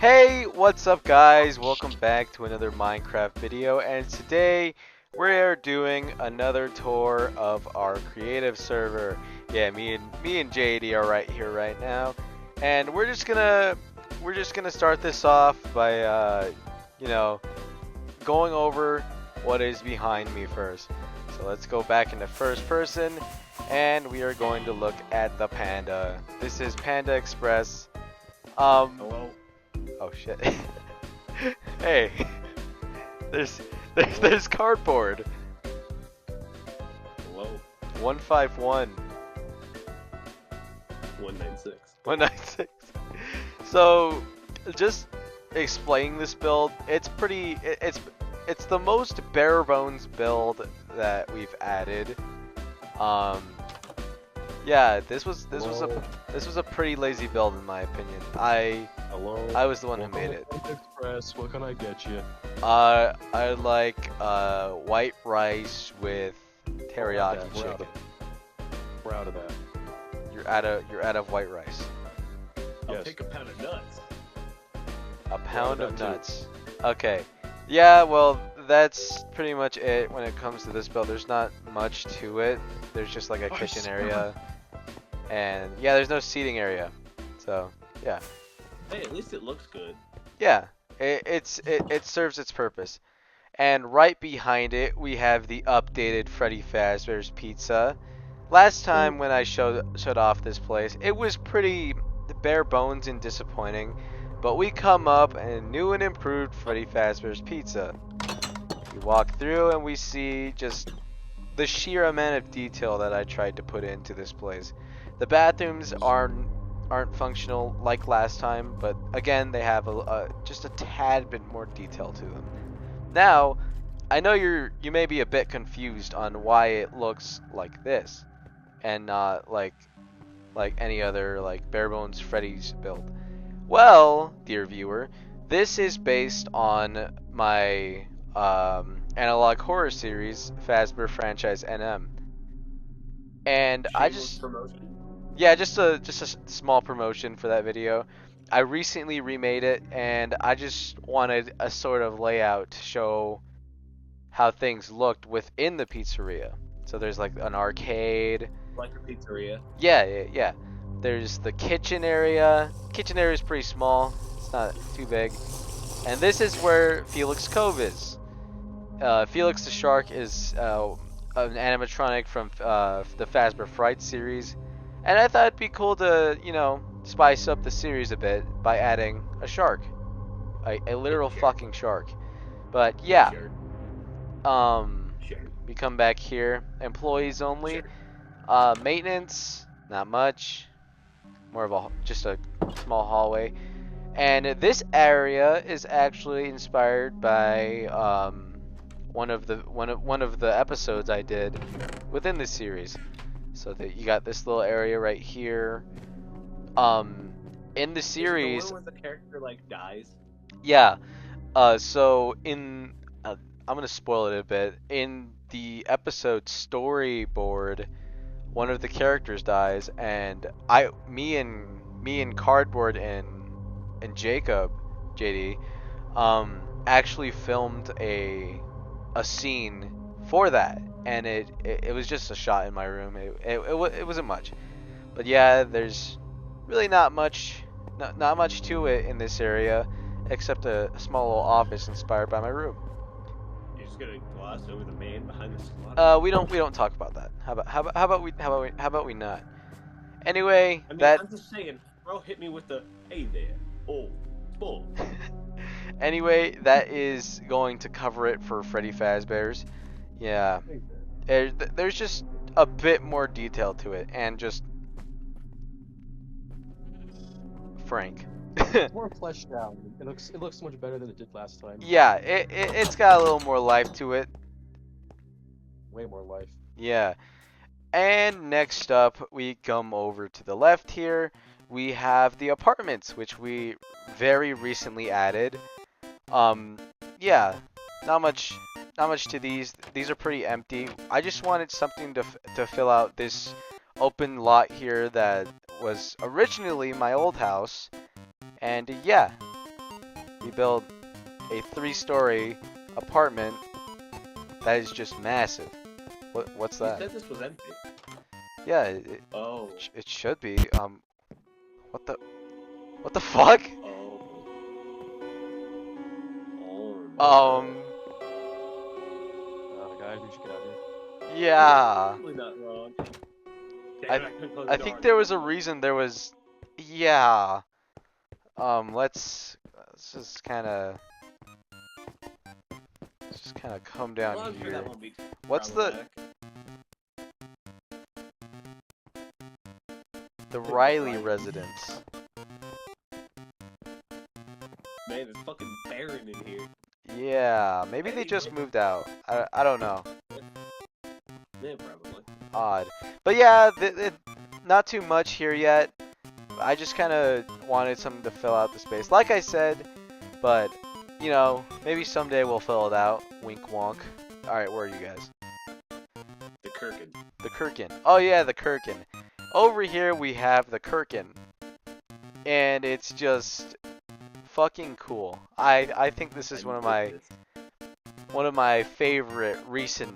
Hey, what's up guys? Welcome back to another Minecraft video, and today we're doing another tour of our creative server. Yeah, me and JD are right here right now. And we're just gonna start this off by going over what is behind me first. So let's go back into first person and we are going to look at the panda. This is Panda Express. Hello. Oh shit. Hey. There's cardboard. Hello. 151. 196. 196. So just explaining this build, it's the most bare bones build that we've added. Yeah, this was a pretty lazy build in my opinion. Hello. I was the one who made it. Express, what can I get you? I like white rice with teriyaki chicken. We're out of that. You're out of white rice. I'll Take a pound of nuts. A pound of that too. nuts. Okay. Yeah, well, that's pretty much it when it comes to this build. There's not much to it. There's just like a kitchen area. And yeah, there's no seating area. So, yeah. Hey, at least it looks good. Yeah, it serves its purpose. And right behind it, we have the updated Freddy Fazbear's Pizza. Last time when I showed off this place, it was pretty bare bones and disappointing. But we come up and new and improved Freddy Fazbear's Pizza. We walk through and we see just the sheer amount of detail that I tried to put into this place. The bathrooms aren't functional like last time, but again they have just a tad bit more detail to them. Now, I know you may be a bit confused on why it looks like this and not like any other like bare bones Freddy's build. Well, dear viewer, this is based on my analog horror series, Fazbear Franchise NM. And I just Promotion. yeah, just a small promotion for that video. I recently remade it and I just wanted a sort of layout to show how things looked within the pizzeria. So there's like an arcade. Like a pizzeria. Yeah. There's the kitchen area. Kitchen area is pretty small. It's not too big. And this is where Felix Cove is. Felix the Shark is an animatronic from the Fazbear Fright series. And I thought it'd be cool to, spice up the series a bit by adding a shark. A literal fucking shark. But yeah. Sure. We come back here. Employees only. Sure. Maintenance, not much. More of just a small hallway. And this area is actually inspired by one of the episodes I did within the series. So that you got this little area right here. In the series, Is it the one where the character like dies? yeah. So in I'm gonna spoil it a bit. In the episode storyboard, one of the characters dies, and me and Cardboard and Jacob, JD, actually filmed a scene for that, and it was just a shot in my room. It wasn't much, but yeah, there's really not much to it in this area, except a small little office inspired by my room. You're just gonna gloss over the man behind the squad. We don't talk about that. How about we not? Anyway, I mean, that I'm just saying, bro hit me with the hey there. Oh, bull. anyway, that is going to cover it for Freddy Fazbear's. Yeah, there's just a bit more detail to it, and just Frank. It's more fleshed out. It looks much better than it did last time. Yeah, it's got a little more life to it. Way more life. Yeah. And next up, we come over to the left here. We have the apartments, which we very recently added. Yeah, not much to these. These are pretty empty. I just wanted something to fill out this open lot here that was originally my old house. And yeah, We built a 3-story apartment that is just massive. What's You that? said this was empty. Yeah, Oh. it should be. What the fuck? Oh. Oh. Guys, we should get out of here. Yeah. Probably not wrong. I- Damn it, couldn't close I the think door. there was a reason there was. Yeah. Let's just kind of come down Well, I'm sure here. that won't be What's problematic. the Riley residence? Man, it's fucking barren in here. Yeah, maybe they just moved out. I don't know. Yeah, probably. Odd. But yeah, not too much here yet. I just kind of wanted something to fill out the space. Like I said, but, you know, maybe someday we'll fill it out. Wink wonk. Alright, where are you guys? The Kirkin. The Kirkin. Oh yeah, the Kirkin. Over here we have the Kirkin. And it's just fucking cool. I think this is one of my favorite recent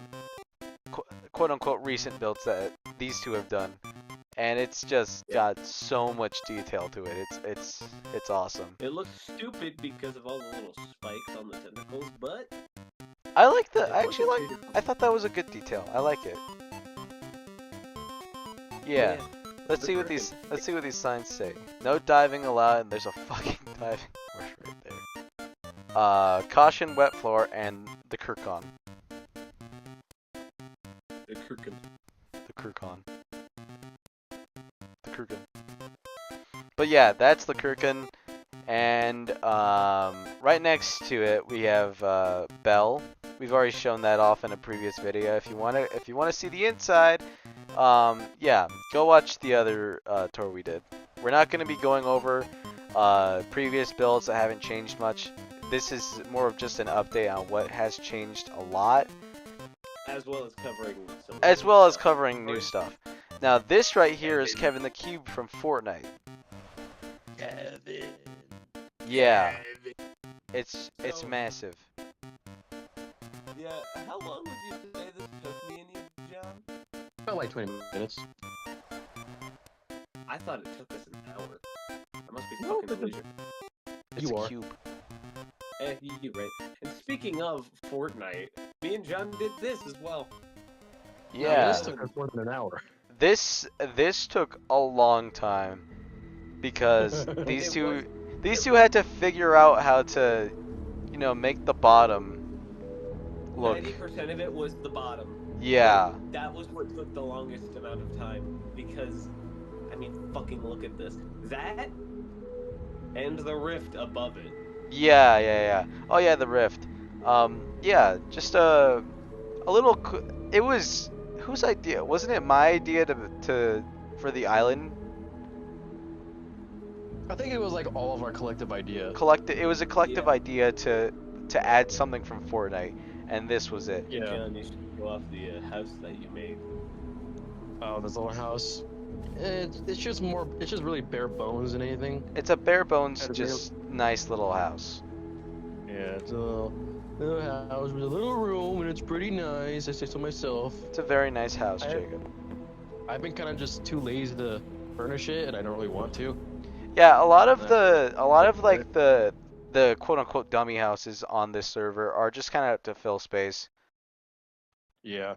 quote unquote recent builds that these two have done. And it's just got so much detail to it. It's awesome. It looks stupid because of all the little spikes on the tentacles, but I thought that was a good detail. I like it. Yeah. Let's see what these signs say. No diving allowed, and there's a fucking diving course right there. Caution wet floor and the Kirkon. the Kirkin. The Kirkon. The Kirkin. But yeah, that's the Kirkin. And right next to it we have Bell. We've already shown that off in a previous video. If you wanna see the inside, yeah, go watch the other tour we did. We're not gonna be going over previous builds that haven't changed much. This is more of just an update on what has changed a lot, As well as covering some new stuff. Now this right here is Kevin the Cube from Fortnite. Kevin. Yeah, Kevin. it's So- massive. Yeah, how long would you say this took me and you, John? About like 20 minutes. I thought it took us an hour. I must be No, fucking but the- delusional. It's You a are. cube. You right. And speaking of Fortnite, me and John did this as well. Yeah. This took us more than an hour. This took a long time because these It two had to figure out how to, you know, make the bottom look. 90% of it was the bottom. Yeah. That was what took the longest amount of time because, I mean, fucking look at this. That and the rift above it. Yeah. Oh yeah, the rift. Yeah, just a little. It was whose idea? Wasn't it my idea for the island? I think it was like all of our collective idea. It was a collective idea to add something from Fortnite, and this was it. Yeah. John, you should go off the house that you made. Oh, this little house. It's just really bare bones than anything. It's a bare bones, Had a just nice little house. Yeah, it's a little house with a little room, and it's pretty nice. I say so myself. It's a very nice house, I- Jacob. I've been kind of just too lazy to furnish it, and I don't really want to. Yeah, a lot of Yeah. like the quote unquote dummy houses on this server are just kind of to fill space. Yeah.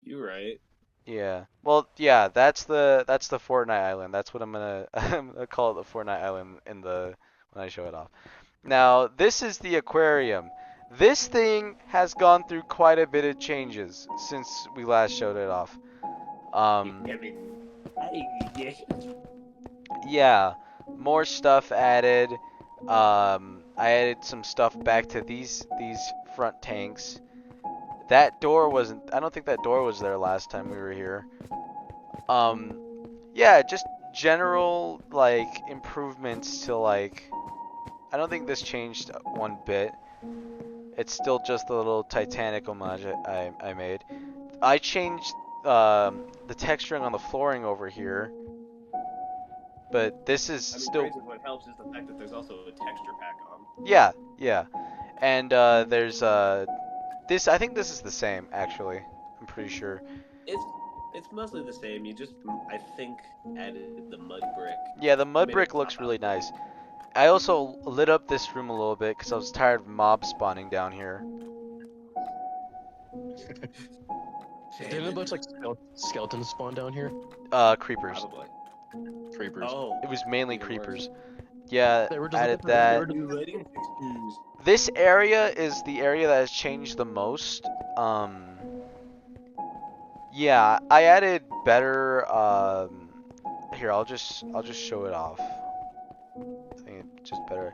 You right. Yeah. Well, yeah, that's the Fortnite island. That's what I'm gonna call it, the Fortnite island when I show it off. Now, this is the aquarium. This thing has gone through quite a bit of changes since we last showed it off. Yeah, more stuff added. I added some stuff back to these front tanks. That door wasn't. I don't think that door was there last time we were here. Yeah, just general like improvements to like. I don't think this changed one bit. It's still just the little Titanic homage I made. I changed the texturing on the flooring over here. But this is I mean, still, granted, what helps is the fact that there's also a texture pack on. yeah, yeah. And there's this. I think this is the same actually. I'm pretty sure. It's it's mostly the same. You just, I think, added the mud brick. Yeah, the mud Made it brick pop looks out. really nice. I also lit up this room a little bit because I was tired of mob spawning down here. Didn't a bunch like skeletons spawn down here? Creepers. Probably. Creepers. Oh. It was mainly Even worse. creepers. Yeah, They were just added looking for- they that. were New lighting fixtures. This area is the area that has changed the most. Yeah, I added better. Here, I'll just show it off. I think it's just better.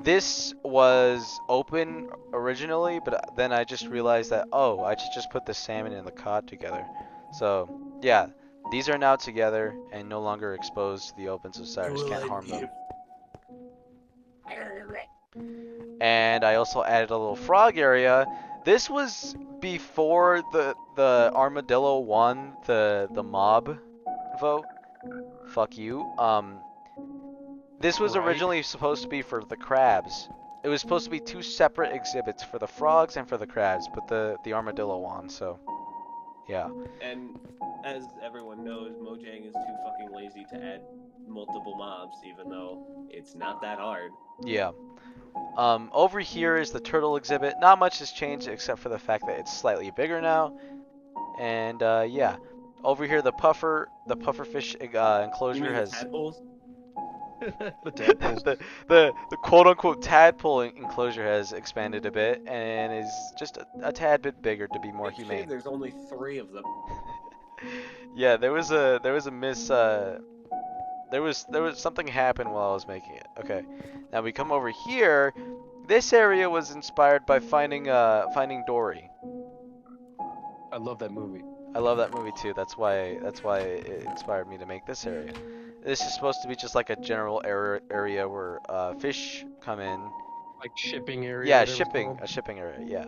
This was open originally, but then I just realized that, oh, I should just put the salmon and the cod together. So, yeah, these are now together and no longer exposed to the open, so Cyrus can't harm them. And I also added a little frog area. This was before the armadillo won the mob vote. Fuck you. This was Right. originally supposed to be for the crabs. It was supposed to be two separate exhibits for the frogs and for the crabs, but the armadillo won, so yeah. And as everyone knows, Mojang is too fucking lazy to add multiple mobs, even though it's not that hard. Yeah. Over here is the turtle exhibit. Not much has changed except for the fact that it's slightly bigger now. And yeah. Over here the pufferfish You enclosure mean the has tadpoles? The tadpoles. the quote unquote tadpole enclosure has expanded a bit and is just a tad bit bigger to be more It's shame humane. There's only 3 of them. Yeah, there was a miss there was something happened while I was making it. Okay. Now we come over here. This area was inspired by finding Dory. I love that movie. I love that movie too. That's why it inspired me to make this area. This is supposed to be just like a general area where fish come in. Like shipping area. Yeah, whatever it's called. a shipping area. Yeah.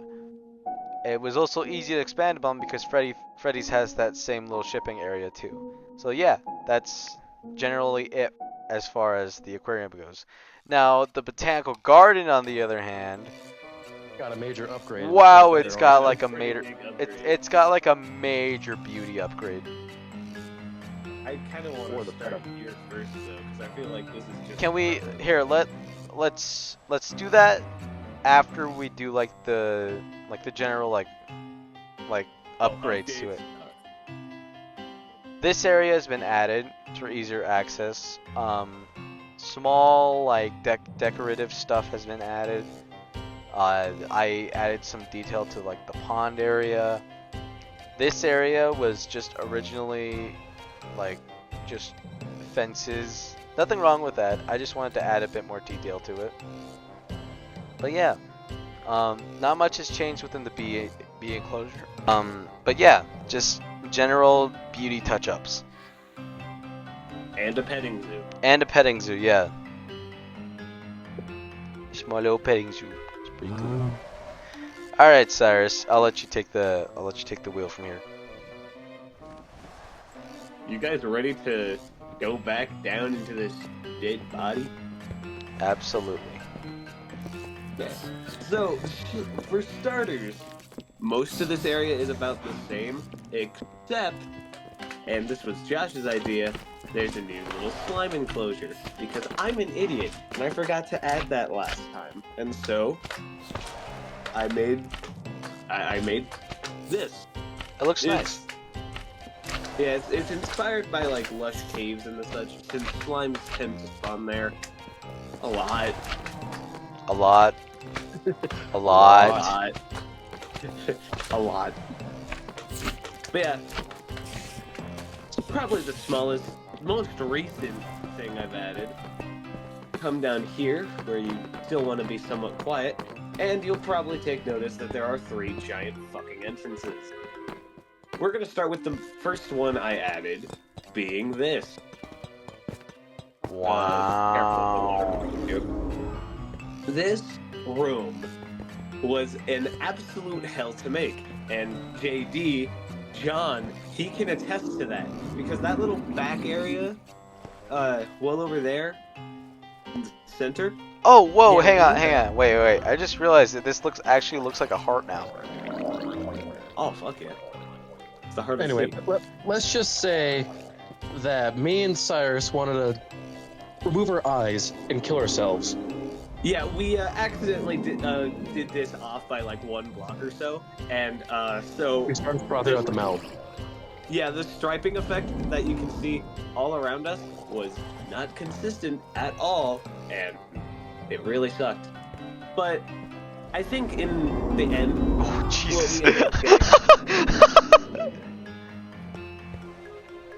It was also easy to expand upon because Freddy's has that same little shipping area too. So yeah, that's generally it as far as the aquarium goes. Now the botanical garden, on the other hand, Got a major upgrade. wow, It's it's better got on- like a Pretty major big upgrade. it's got like a major beauty upgrade. I kind of want For to the start better. here first, though, because I feel like this is just... Can we here let's do that after we do like the general like upgrades to it. This area has been added for easier access. Small like decorative stuff has been added. I added some detail to like the pond area. This area was just originally like just fences. Nothing wrong with that. I just wanted to add a bit more detail to it. But yeah, not much has changed within the bee enclosure. But yeah, just general beauty touch-ups. And a petting zoo. And a petting zoo, yeah. Small little petting zoo. It's pretty cool. All right, Cyrus, I'll let you take the wheel from here. You guys ready to go back down into this dead body? Absolutely. Yes. So, for starters, most of this area is about the same, except, and this was Josh's idea, there's a new little slime enclosure, because I'm an idiot, and I forgot to add that last time. And so, I made this. It looks It's- nice. Yeah, it's inspired by, like, lush caves and the such, since slimes tend to spawn there a lot. A lot. A lot. A lot. A lot. But yeah, it's probably the smallest, most recent thing I've added. Come down here, where you still want to be somewhat quiet, and you'll probably take notice that there are 3 giant fucking entrances. We're gonna start with the first one I added, being this. Wow. This room was an absolute hell to make, and JD, John, he can attest to that, because that little back area one over there, in the center. Oh, whoa, Yeah, hang on. Wait. I just realized that this actually looks like a heart now. Oh, fuck yeah. It's the heart of Anyway, Satan. let's just say that me and Cyrus wanted to remove our eyes and kill ourselves. Yeah, we accidentally did this off by like 1 block or so, and so We started frothing out the mouth. yeah, the striping effect that you can see all around us was not consistent at all, and it really sucked. But I think in the end, Oh, Jesus. we ended up getting.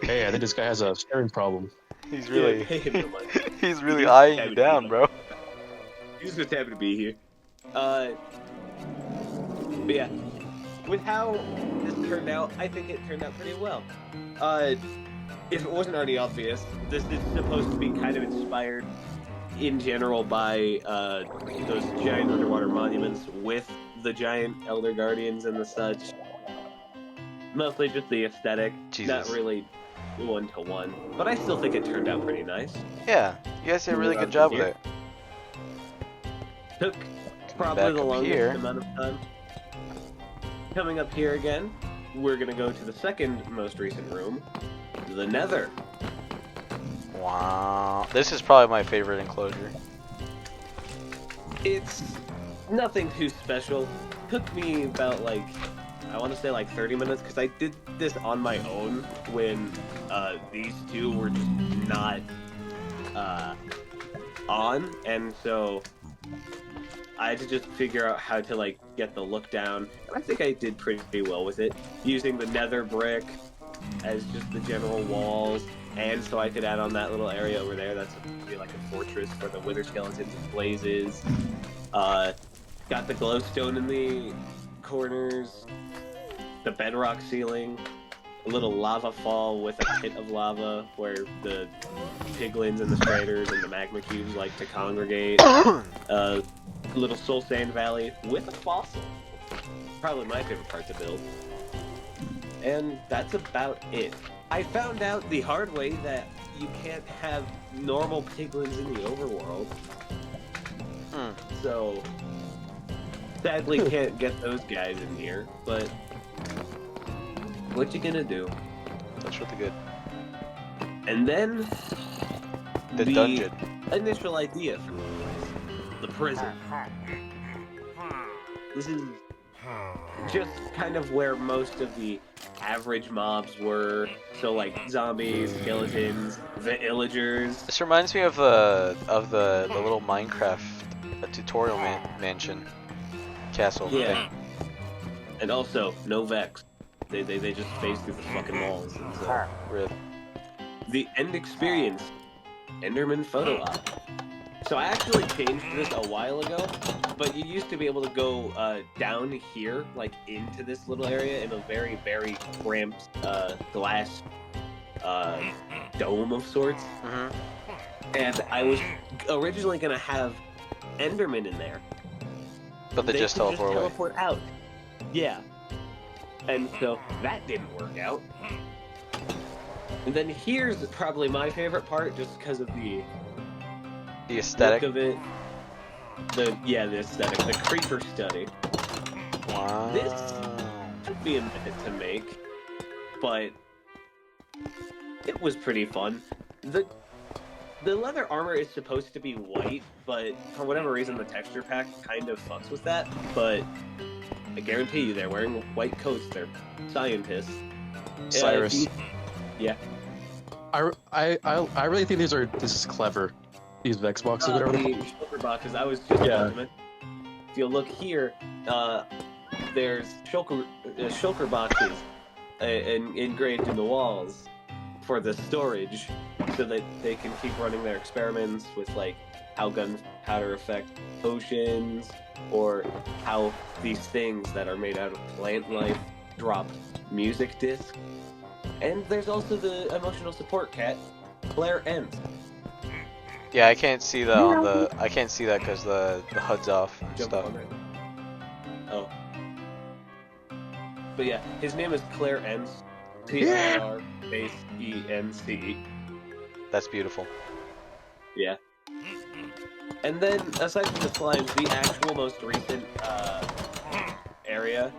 Hey, I think this guy has a staring problem. He's Yeah, really, pay him no money. he's really He's eyeing you happy to down, be bro. He's just happy to be here. But yeah, with how this turned out, I think it turned out pretty well. If it wasn't already obvious, this is supposed to be kind of inspired in general by those giant underwater monuments with the giant elder guardians and the such. Mostly just the aesthetic, Jesus. not really one-to-one. But I still think it turned out pretty nice. Yeah, you guys did a really good job with it. Took probably Back the up longest here. amount of time. Coming up here again, we're gonna go to the second most recent room, the Nether. Wow. This is probably my favorite enclosure. It's nothing too special. Took me about I want to say 30 minutes because I did this on my own when these two were just not on, and so I had to just figure out how to get the look down. I think I did pretty well with it, using the nether brick as just the general walls, and so I could add on that little area over there that's supposed to be like a fortress for the wither skeletons and blazes. Got the glowstone in the corners, the bedrock ceiling, a little lava fall with a pit of lava where the piglins and the striders and the magma cubes like to congregate. Little soul sand valley with a fossil. Probably my favorite part to build. And that's about it. I found out the hard way that you can't have normal piglins in the overworld. So sadly can't get those guys in here, but what you gonna do? That's really good. And then The dungeon. initial idea for the place, the prison. This is just kind of where most of the average mobs were. So zombies, skeletons, the illagers. This reminds me of the little Minecraft tutorial mansion castle Yeah. thing. And also no vex. They just phase through the fucking walls. And so Rip. the end experience, Enderman photo op. So I actually changed this a while ago, but you used to be able to go down here, into this little area in a very, very cramped glass dome of sorts. And I was originally gonna have Enderman in there. But they just could teleport away. out. Yeah. And so that didn't work out. And then here's probably my favorite part, just because of the The aesthetic. look of it. The aesthetic, the creeper study. Wow. This took me a minute to make, but it was pretty fun. The leather armor is supposed to be white, but for whatever reason the texture pack kind of fucks with that. But I guarantee you they're wearing white coats, they're scientists. Cyrus. Yeah. I really think this is clever. These Vex boxes, whatever they're The called. shulker boxes, I was just Yeah. If you look here, there's shulker boxes engraved in the walls for the storage, so that they can keep running their experiments with how gunpowder affect potions, or how these things that are made out of plant life drop music discs. And there's also the emotional support cat, Claire Enns. Yeah, I can't see that on the. I can't see that because the HUD's off and Jump stuff. on it. Oh. But yeah, his name is Claire Enns. Clarenc. That's beautiful. Yeah. And then, aside from the slimes, the actual most recent area,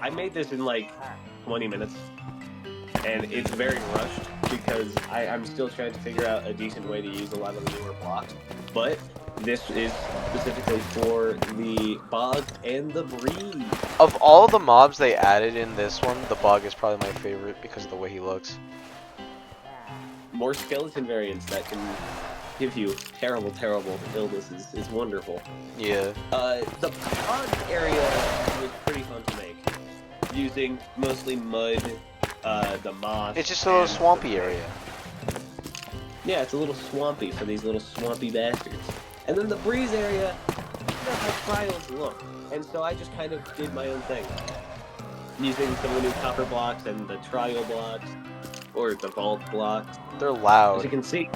I made this in like 20 minutes, and it's very rushed because I'm still trying to figure out a decent way to use a lot of the newer blocks. But this is specifically for the bog and the breeze. Of all the mobs they added in this one, the bug is probably my favorite because of the way he looks. More skeleton variants that can give you terrible, terrible illnesses is wonderful. Yeah. The bog area was pretty fun to make, using mostly mud, the moss. It's just a little swampy area. Yeah, it's a little swampy for these little swampy bastards. And then the breeze area, that's how trials look. And so I just kind of did my own thing. Using some of the new copper blocks and the trial blocks, or the vault blocks. They're As you loud. can see.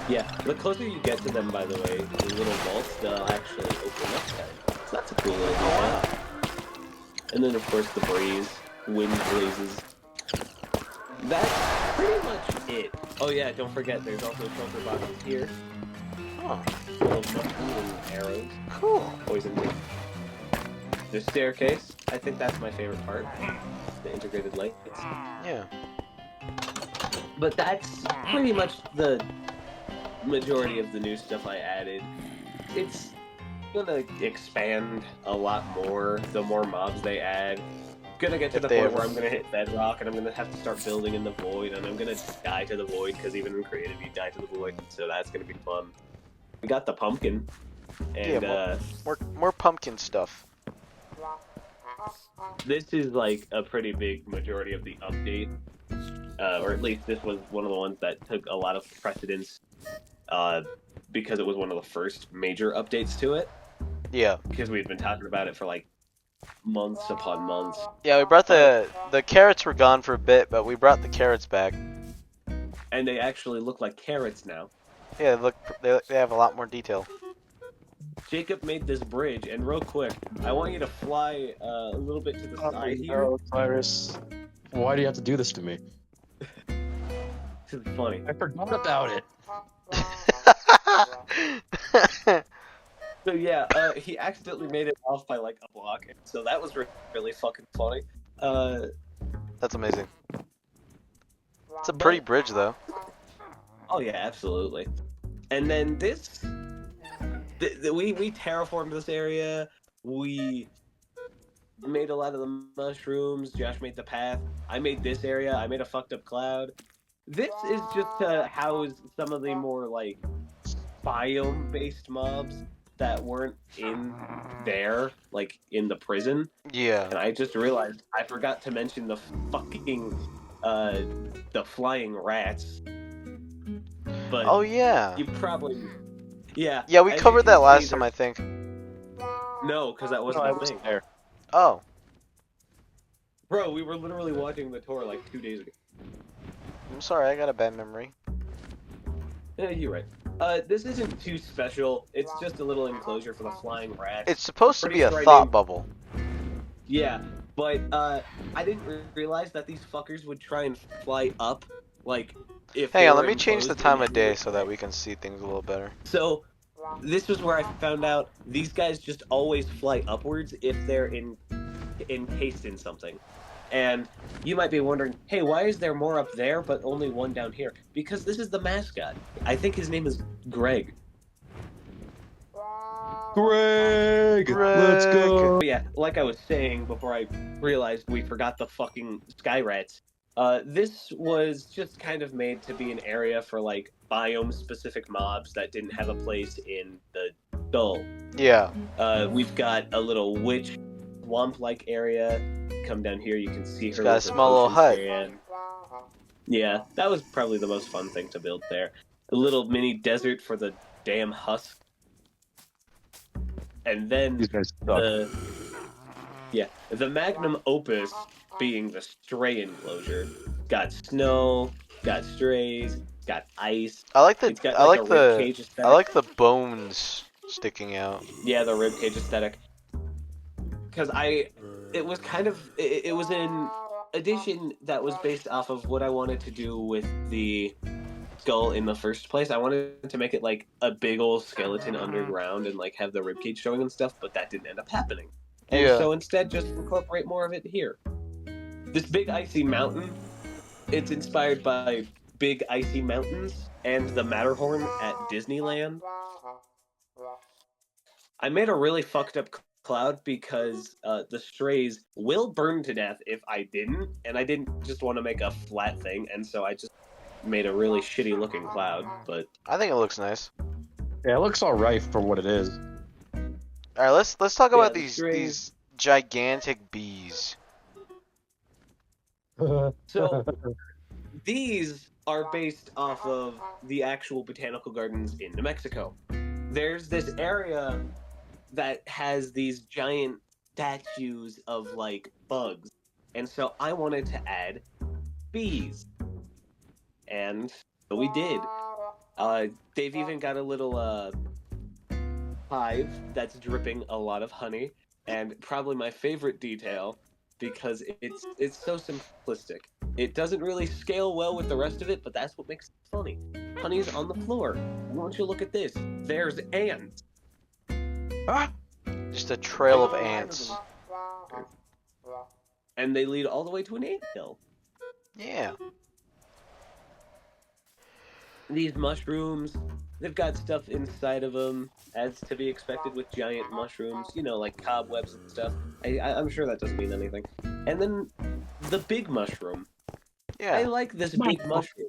Yeah, the closer you get to them, by the way, the little vaults, they'll actually open up. So that's a cool little detail. And then, of course, the breeze, wind blazes. That's pretty much it. Oh yeah, don't forget, there's also shulker boxes here. Oh, Full of mushrooms and arrows. cool. Poison tea. The staircase, I think that's my favorite part. The integrated lights. Yeah. But that's pretty much the majority of the new stuff I added. It's gonna expand a lot more the more mobs they add. Gonna get to If the they point ever- where I'm gonna hit bedrock and I'm gonna have to start building in the void, and I'm gonna die to the void because even in creative you die to the void, so that's gonna be fun. We got the pumpkin, and Yeah, more pumpkin stuff. this is like a pretty big majority of the update, or at least this was one of the ones that took a lot of precedence, because it was one of the first major updates to it. Yeah. Because we've been talking about it for like months upon months. Yeah, we brought the carrots were gone for a bit, but we brought the carrots back. And they actually look like carrots now. Yeah, look, they have a lot more detail. Jacob made this bridge, and real quick, I want you to fly a little bit to the side here. Oh, Cyrus. Why do you have to do this to me? This is funny. I forgot about it. So yeah, he accidentally made it off by like a block, so that was really fucking funny. That's amazing. It's a pretty bridge, though. Oh yeah, absolutely. And then this, we terraformed this area. We made a lot of the mushrooms. Josh made the path. I made this area. I made a fucked up cloud. This is just to house some of the more like biome-based mobs that weren't in there, like in the prison. Yeah. And I just realized I forgot to mention the fucking the flying rats. But Oh yeah. you probably, yeah. Yeah, we as you covered can that last see, time, I think. No, because that wasn't I a wasn't thing. there. Oh. Bro, we were literally watching the tour like 2 days ago. I'm sorry, I got a bad memory. Yeah, you're right. This isn't too special. It's just a little enclosure for the flying rats. It's supposed to Pretty be a striking. thought bubble. Yeah, but I didn't realize that these fuckers would try and fly up, like if. Hang they on, were let me change the enclosed time in of day here. so that we can see things a little better. So, this was where I found out these guys just always fly upwards if they're encased in something. And you might be wondering, hey, why is there more up there but only one down here? Because this is the mascot. I think his name is Greg. Greg! Let's go! But yeah, like I was saying before I realized we forgot the fucking sky rats. This was just kind of made to be an area for like biome-specific mobs that didn't have a place in the dull. Yeah. We've got a little witch swamp-like area. Come down here, you can see her. got a with her small little hut. potion stand. Yeah, that was probably the most fun thing to build there. A little mini desert for the damn husk. And then These guys suck. the magnum opus being the stray enclosure. Got snow, got strays, got ice. I like the It's got I like a the ribcage aesthetic. I like the bones sticking out. Yeah, the ribcage aesthetic. Because it was kind of, it was an addition that was based off of what I wanted to do with the skull in the first place. I wanted to make it like a big old skeleton underground and like have the ribcage showing and stuff, but that didn't end up happening. And Yeah. so instead, just incorporate more of it here. This big icy mountain, it's inspired by big icy mountains and the Matterhorn at Disneyland. I made a really fucked up cloud because the strays will burn to death if I didn't, and I didn't just want to make a flat thing, and so I just made a really shitty looking cloud. But I think it looks nice. Yeah, it looks alright for what it is. All right, let's talk Yeah, about the these strays. gigantic bees. So these are based off of the actual botanical gardens in New Mexico. There's this area that has these giant statues of like bugs, and so I wanted to add bees, and so we did. They've even got a little hive that's dripping a lot of honey, and probably my favorite detail because it's so simplistic. It doesn't really scale well with the rest of it, but that's what makes it funny. Honey's on the floor. Why don't you look at this? There's ants. Ah! Just a trail of ants. And they lead all the way to an anthill. Yeah. These mushrooms, they've got stuff inside of them, as to be expected with giant mushrooms, you know, like cobwebs and stuff. I'm sure that doesn't mean anything. And then the big mushroom. I Yeah. like this big mushroom.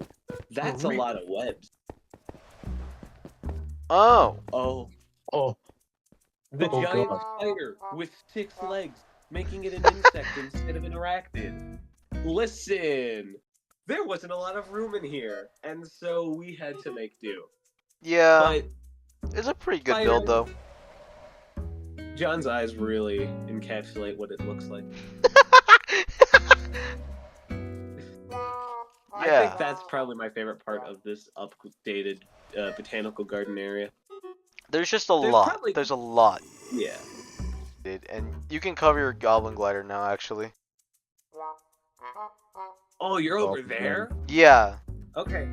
That's a lot of webs. Oh. Oh, Oh, the Oh, giant God. spider with 6 legs, making it an insect instead of an arachnid. Listen, there wasn't a lot of room in here, and so we had to make do. Yeah. But It's a pretty good Spider- build though. John's eyes really encapsulate what it looks like. I Yeah. think that's probably my favorite part of this updated botanical garden area. There's just a There's lot. probably- There's a lot. Yeah. And you can cover your goblin glider now, actually. Oh, you're Oh, over there? Yeah. Okay.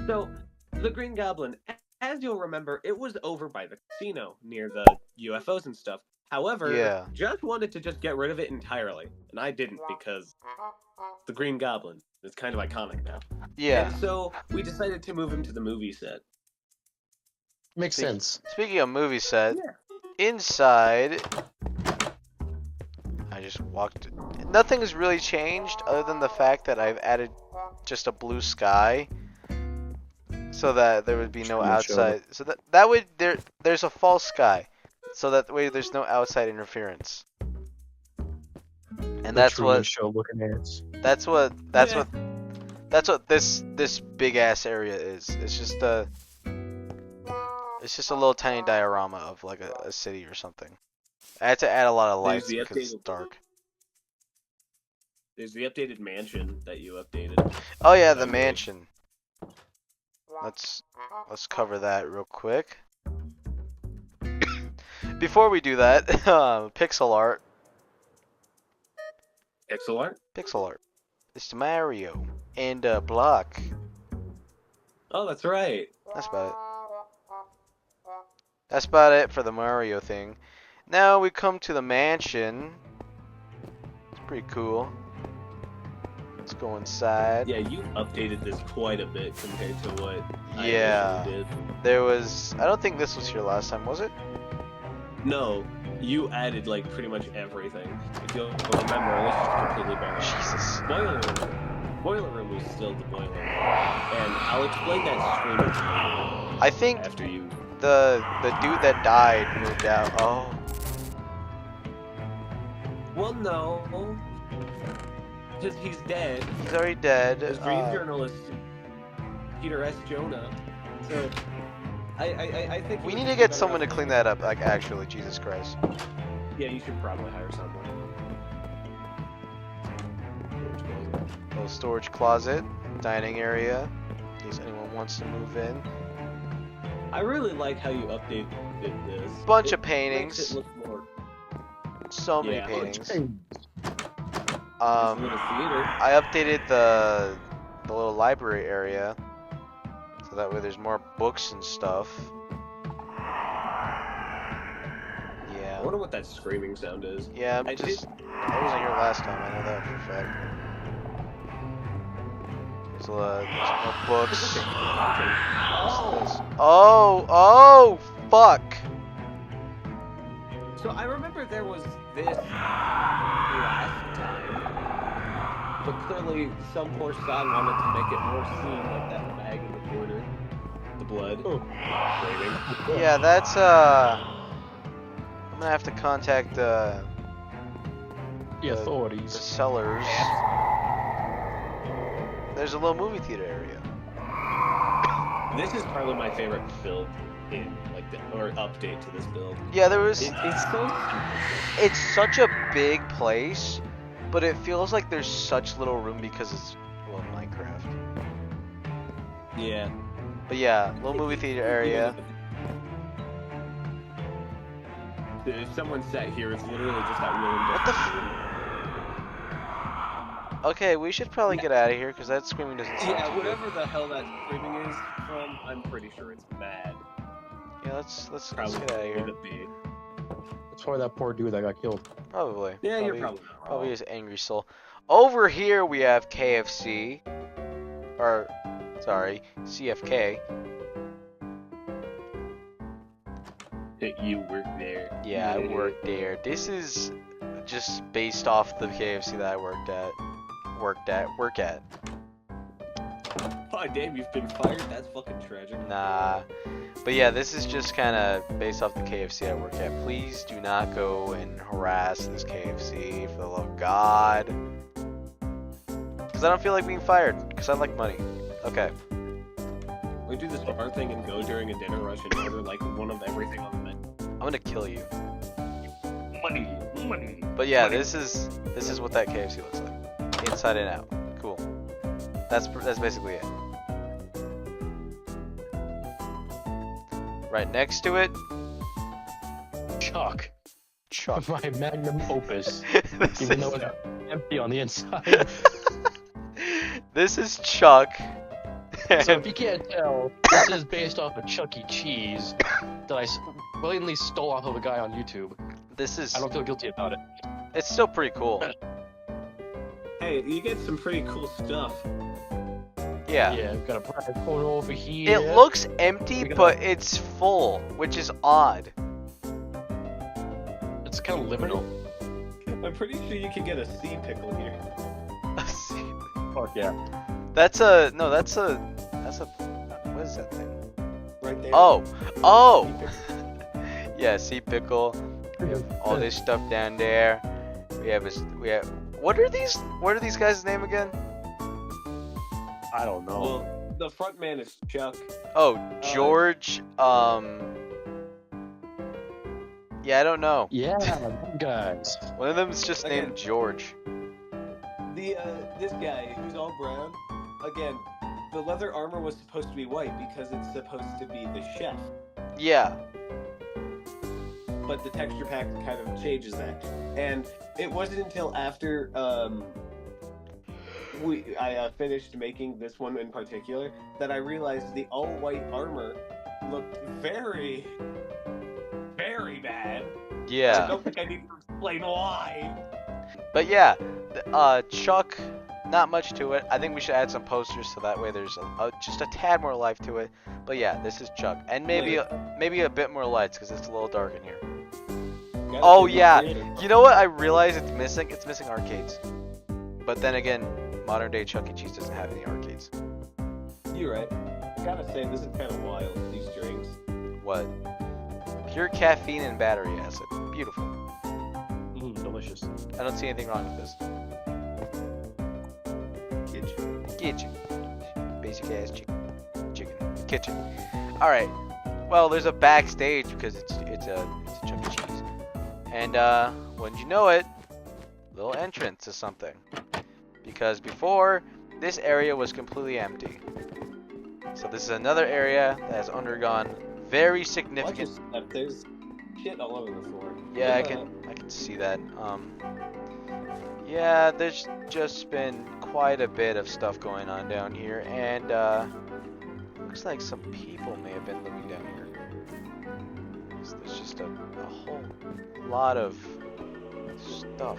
So, the Green Goblin, as you'll remember, it was over by the casino near the UFOs and stuff. However, Yeah. Just wanted to just get rid of it entirely, and I didn't because the Green Goblin is kind of iconic now. Yeah. And so we decided to move him to the movie set. makes sense. Speaking of movie set, Yeah. inside, I just walked. Nothing has really changed other than the fact that I've added just a blue sky, so that there would be no Shouldn't show outside. So that would there's a false sky, so that way there's no outside interference. And that's Truman what Show looking ants. that's what this big ass area is. It's just a little tiny diorama of like a city or something. I had to add a lot of There's lights the because it's updated- dark. There's the updated mansion that you updated. Oh yeah, the Okay. mansion. Let's cover that real quick. Before we do that, pixel art. Pixel art? Pixel art. It's Mario and a block. Oh, that's right. That's about it. That's about it for the Mario thing. Now we come to the mansion. It's pretty cool. Let's go inside. Yeah, you updated this quite a bit compared to what I Yeah. initially did. There was. I don't think this was here last time, was it? No, you added like pretty much everything. If you'll remember, it was just completely barren. Jesus. Boiler room. Boiler room was still the boiler room. And I'll explain that screen I think after you. the dude that died moved out. Oh. Well, no. Because he's dead. He's already dead. As dream journalist Peter S. Jonah. So, I think... We it need would to be get better someone to off- clean that up, like actually, Jesus Christ. Yeah, you should probably hire someone. Little storage closet, dining area, in case anyone wants to move in. I really like how you updated this. Bunch It of paintings. Makes it look more... So many Yeah. paintings. It's a little theater. I updated the little library area. So that way there's more books and stuff. I Yeah. wonder what that screaming sound is. Yeah, I I wasn't here last time, I know that for a fact. So, there's more books. What's this? Oh, fuck! So I remember there was this last time, but clearly some poor son wanted to make it more seen, like that bag in the corner, the blood, screaming. Yeah, that's, I'm gonna have to contact, The the authorities. sellers. There's a little movie theater area. This is probably my favorite build in, like, or update to this build. Yeah, there was. It's so. It's such a big place, but it feels like there's such little room because it's, well, Minecraft. Yeah. But yeah, little movie theater area. If someone sat here, it's literally just that willing. What the Okay, we should probably get out of here because that screaming doesn't sound Yeah, too good. whatever the hell that screaming is from, I'm pretty sure it's mad. Yeah, let's Probably get out of here. would be. That's probably that poor dude that got killed. Probably. Yeah, you're probably not wrong. Probably his angry soul. Over here we have KFC, or sorry, CFK. You work there. Yeah, I work there. This is just based off the KFC that I work at. Oh, damn, you've been fired? That's fucking tragic. Nah. But yeah, this is just kind of based off the KFC I work at. Please do not go and harass this KFC, for the love of God. Because I don't feel like being fired, because I like money. Okay. We do the smart thing and go during a dinner rush and order like one of everything on the menu. I'm gonna kill you. Money. But yeah, Money. this is what that KFC looks like. Inside and out. Cool. That's basically it. Right next to it, Chuck. Chuck. My magnum opus. This Even is- though it's empty on the inside. This is Chuck. So if you can't tell, this is based off of Chuck E. Cheese that I blatantly stole off of a guy on YouTube. This is. I don't feel guilty about it. It's still pretty cool. Hey, you get some pretty cool stuff. Yeah. Yeah, we've got a private corner over here. It looks empty, We got- but it's full, which is odd. It's kind of liminal. I'm pretty sure you can get a sea pickle here. Fuck yeah. That's a what is that thing? Right there. Oh, Sea pickle. yeah, sea pickle. We have all this stuff down there. We have what are these guys' name again? I don't know. Well, the front man is Chuck. Oh, George. Yeah, I don't know. Yeah, guys. One of them is just Again. named George. This guy who's all brown. Again, the leather armor was supposed to be white because it's supposed to be the chef. Yeah. But the texture pack kind of changes that. And it wasn't until after I finished making this one in particular that I realized the all-white armor looked very, very bad. I Yeah. don't think I need to explain why. But yeah, Chuck. Not much to it. I think we should add some posters so that way there's just a tad more life to it. But yeah, this is Chuck, and maybe a bit more lights because it's a little dark in here. Oh yeah, you know what I realize it's missing? It's missing arcades. But then again, modern day Chuck E. Cheese doesn't have any arcades. You're right. I gotta say, this is kind of wild, these drinks. What? Pure caffeine and battery acid. Beautiful. Delicious. I don't see anything wrong with this. Kitchen. Basic ass chicken. Kitchen. Alright. Well, there's a backstage because it's a Chuck E. Cheese. And wouldn't you know it, little entrance to something. Because before, this area was completely empty. So this is another area that has undergone very significant. Watch your step. There's shit all over the floor. Yeah, I can see that. Yeah, there's just been quite a bit of stuff going on down here, and Looks like some people may have been living down here. There's just a whole lot of stuff.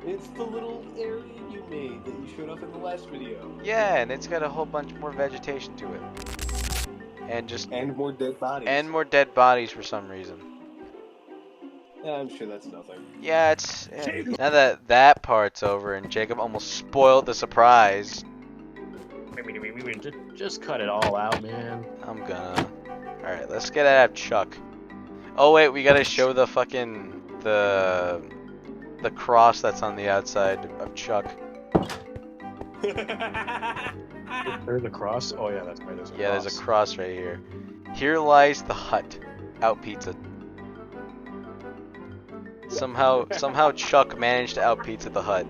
It's the little area you made that you showed off in the last video. Yeah, and it's got a whole bunch more vegetation to it. And more dead bodies. And more dead bodies for some reason. Yeah, I'm sure that's nothing. Yeah, it's... now that that part's over and Jacob almost spoiled the surprise. Just cut it all out, man. I'm gonna... Alright, let's get out of Chuck. Oh wait, we gotta show the fucking... The cross that's on the outside of Chuck. There's a cross? Oh yeah, that's right. There's a cross. There's a cross right here. Here lies the hut. Out pizza. Somehow Chuck managed to out pizza the hut.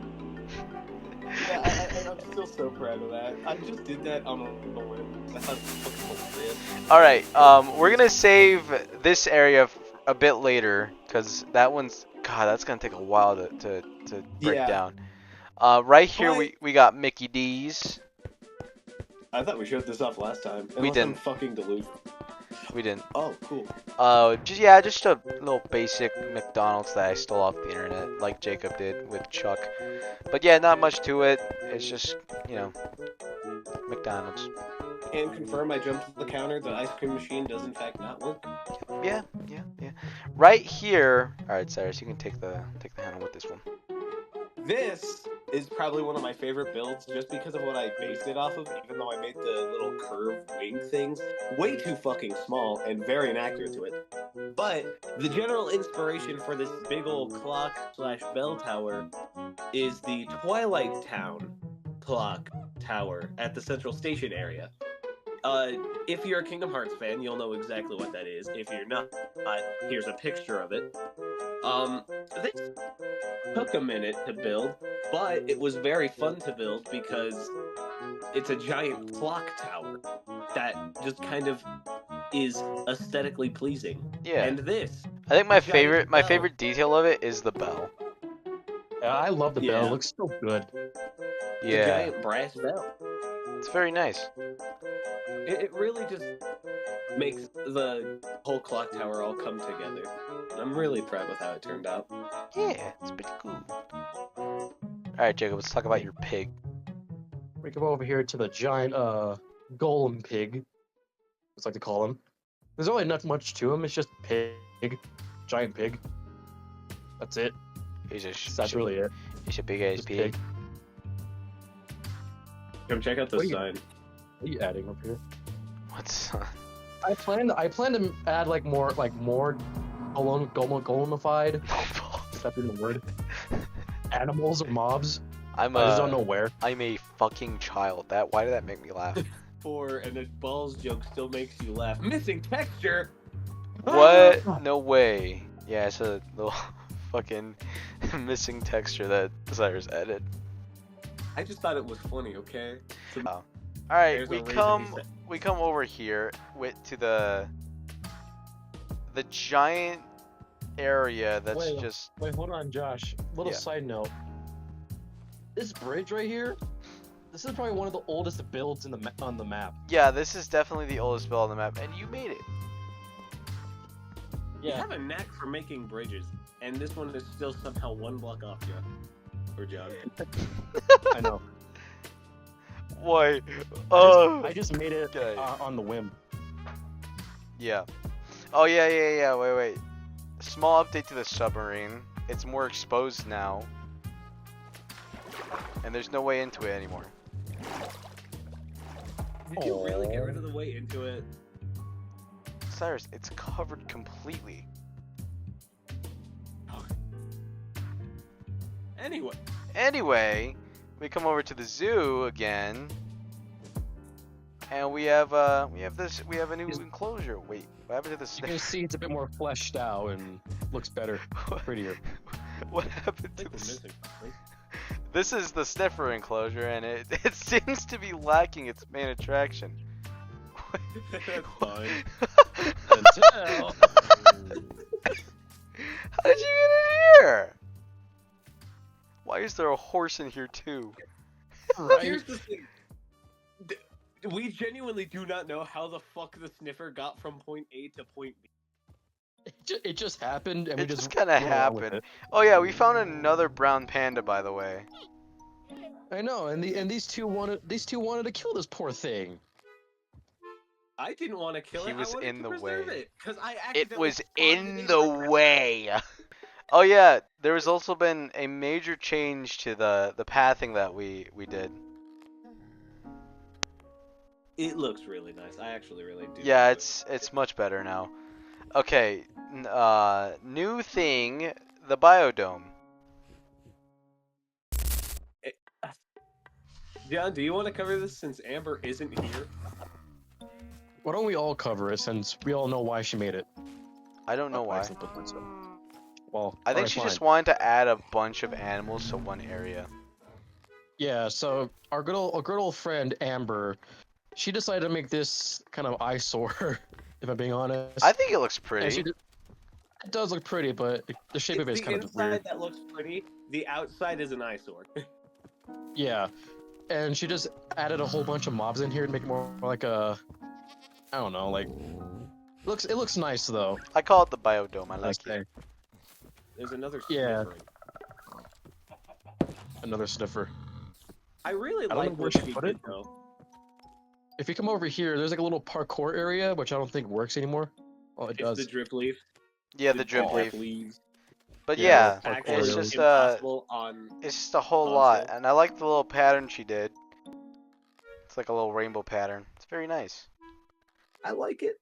Yeah, I'm still so proud of that. I just did that on a whim. That was fucking hilarious. Alright, we're gonna save this area a bit later, because that one's... God, that's gonna take a while to break down. Right here we got Mickey D's. I thought we showed this off last time. We didn't. I'm fucking delusional. We didn't. Oh, cool. Just a little basic McDonald's that I stole off the internet, like Jacob did with Chuck. But yeah, not much to it. It's just, you know, McDonald's. And confirm I jumped to the counter. The ice cream machine does in fact not work. Yeah. Right here. All right, Cyrus, you can take the handle with this one. This is probably one of my favorite builds just because of what I based it off of, even though I made the little curved wing things way too fucking small and very inaccurate to it. But the general inspiration for this big old clock/bell tower is the Twilight Town clock tower at the Central Station area. If you're a Kingdom Hearts fan, you'll know exactly what that is. If you're not, here's a picture of it. This took a minute to build, but it was very fun to build because it's a giant clock tower that just kind of is aesthetically pleasing. Yeah. And this. I think my favorite detail of it is the bell. Yeah, I love the bell. It looks so good. Yeah. The giant brass bell. It's very nice. It really just makes the whole clock tower all come together. I'm really proud with how it turned out. Yeah, it's pretty cool. Alright, Jacob, let's talk about your pig. We come over here to the giant golem pig. It's like to call him. There's really not much to him. It's just pig. Giant pig. That's it. That's really it. He's a big ass pig. Come check out this sign. What are you adding up here? What's I plan to add more golemified. Is that even a word? Animals or mobs. I just don't know where. I'm a fucking child. Why did that make me laugh? And the balls joke still makes you laugh. Missing texture. What? No way. Yeah, it's a little fucking missing texture that Cyrus added. I just thought it was funny. Okay. All right, we come over here to the giant area that's Wait, hold on, Josh. Side note. This bridge right here, this is probably one of the oldest builds on the map. Yeah, this is definitely the oldest build on the map, and you made it. Yeah. You have a knack for making bridges, and this one is still somehow one block off, John. Or John. I know. Why? I just made it on the whim. Yeah. Oh, yeah. Wait. Small update to the submarine. It's more exposed now. And there's no way into it anymore. Did you really get rid of the way into it? Cyrus, it's covered completely. Anyway, we come over to the zoo again, and we have a new enclosure. Wait, what happened to the sniffer? You can see it's a bit more fleshed out and looks better, prettier. What happened to this? This is the sniffer enclosure, and it seems to be lacking its main attraction. That's fine. Until... How did you get in here? Why is there a horse in here too? Right. Here's the thing. We genuinely do not know how the fuck the sniffer got from point A to point B. It just happened, and we It just just kind of went along with happened. it. Oh yeah, we found another brown panda, by the way. I know, and these two wanted to kill this poor thing. I didn't want to kill He it. was I wanted in to the preserve way. it because I It accidentally was spawned in it the my way. Oh yeah, there has also been a major change to the pathing that we did. It looks really nice. I actually really do. Yeah, like it's much better now. Okay, new thing, the biodome. it. John, do you want to cover this since Amber isn't here? Why don't we all cover it since we all know why she made it? I don't know I why. accidentally put myself. Well, I think alright, she fine. just wanted to add a bunch of animals to one area. Yeah, so our good old friend Amber, she decided to make this kind of eyesore, if I'm being honest. I think it looks And pretty. it does look pretty, but the shape of it is the kind of inside weird. that looks pretty. The outside is an eyesore. Yeah, and she just added a whole bunch of mobs in here to make it more like a, I don't know, like it looks nice though. I call it the biodome. I like Okay. it. There's another Yeah. sniffering. Another sniffer. I really I don't know like where what she she put did it. though. If you come over here, there's like a little parkour area, which I don't think works anymore. Oh, it It's does. the drip leaf. Yeah, the drip Oh. leaf. leaves. But Yeah, yeah, parkour it's area. just Impossible on. it's just a whole console. lot, and I like the little pattern she did. It's like a little rainbow pattern. It's very nice. I like it.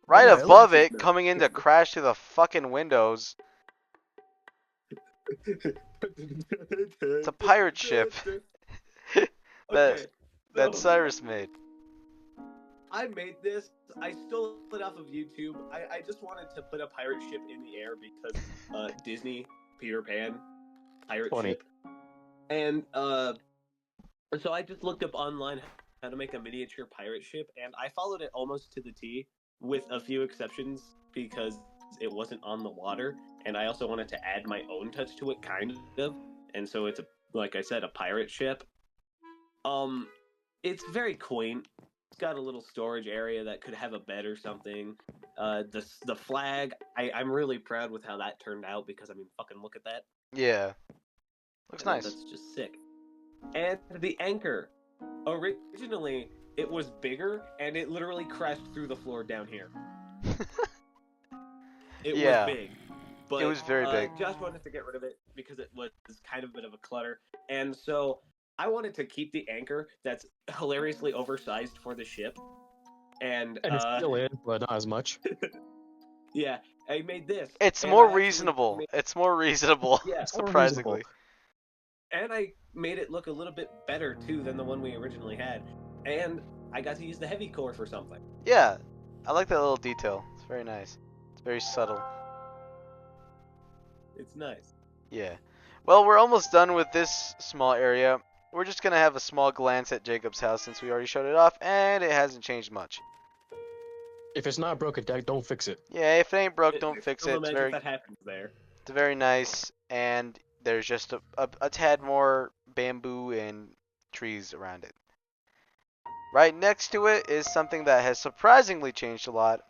Right Yeah, it above looks it, good. coming in to crash through the fucking windows. It's a pirate ship Okay, that so Cyrus made. I made this. I stole it off of YouTube. I just wanted to put a pirate ship in the air because Disney Peter Pan pirate Funny. ship, and so I just looked up online how to make a miniature pirate ship, and I followed it almost to the T, with a few exceptions because it wasn't on the water, and I also wanted to add my own touch to it, kind of, and so it's like I said, a pirate ship. It's very quaint. It's got a little storage area that could have a bed or something. The flag, I'm really proud with how that turned out because I mean, fucking look at that. Yeah, looks nice. That's just sick. And the anchor, originally it was bigger and it literally crashed through the floor down here. It Yeah. was big. But, It was very big. Josh wanted to get rid of it because it was kind of a bit of a clutter. And so I wanted to keep the anchor that's hilariously oversized for the ship. And it still is, but not as much. yeah, I made this. It's and more I actually reasonable. made- It's more reasonable. Yeah, surprisingly. and I made it look a little bit better too than the one we originally had. And I got to use the heavy core for something. Yeah, I like that little detail. It's very nice. It's very subtle. It's nice. Yeah. Well, we're almost done with this small area. We're just gonna have a small glance at Jacob's house since we already showed it off, and it hasn't changed much. If it's not broken, don't fix it. Yeah, if it ain't broke, don't There's fix still it. no It's magic very, that happens there. it's very nice, and there's just a tad more bamboo and trees around it. Right next to it is something that has surprisingly changed a lot.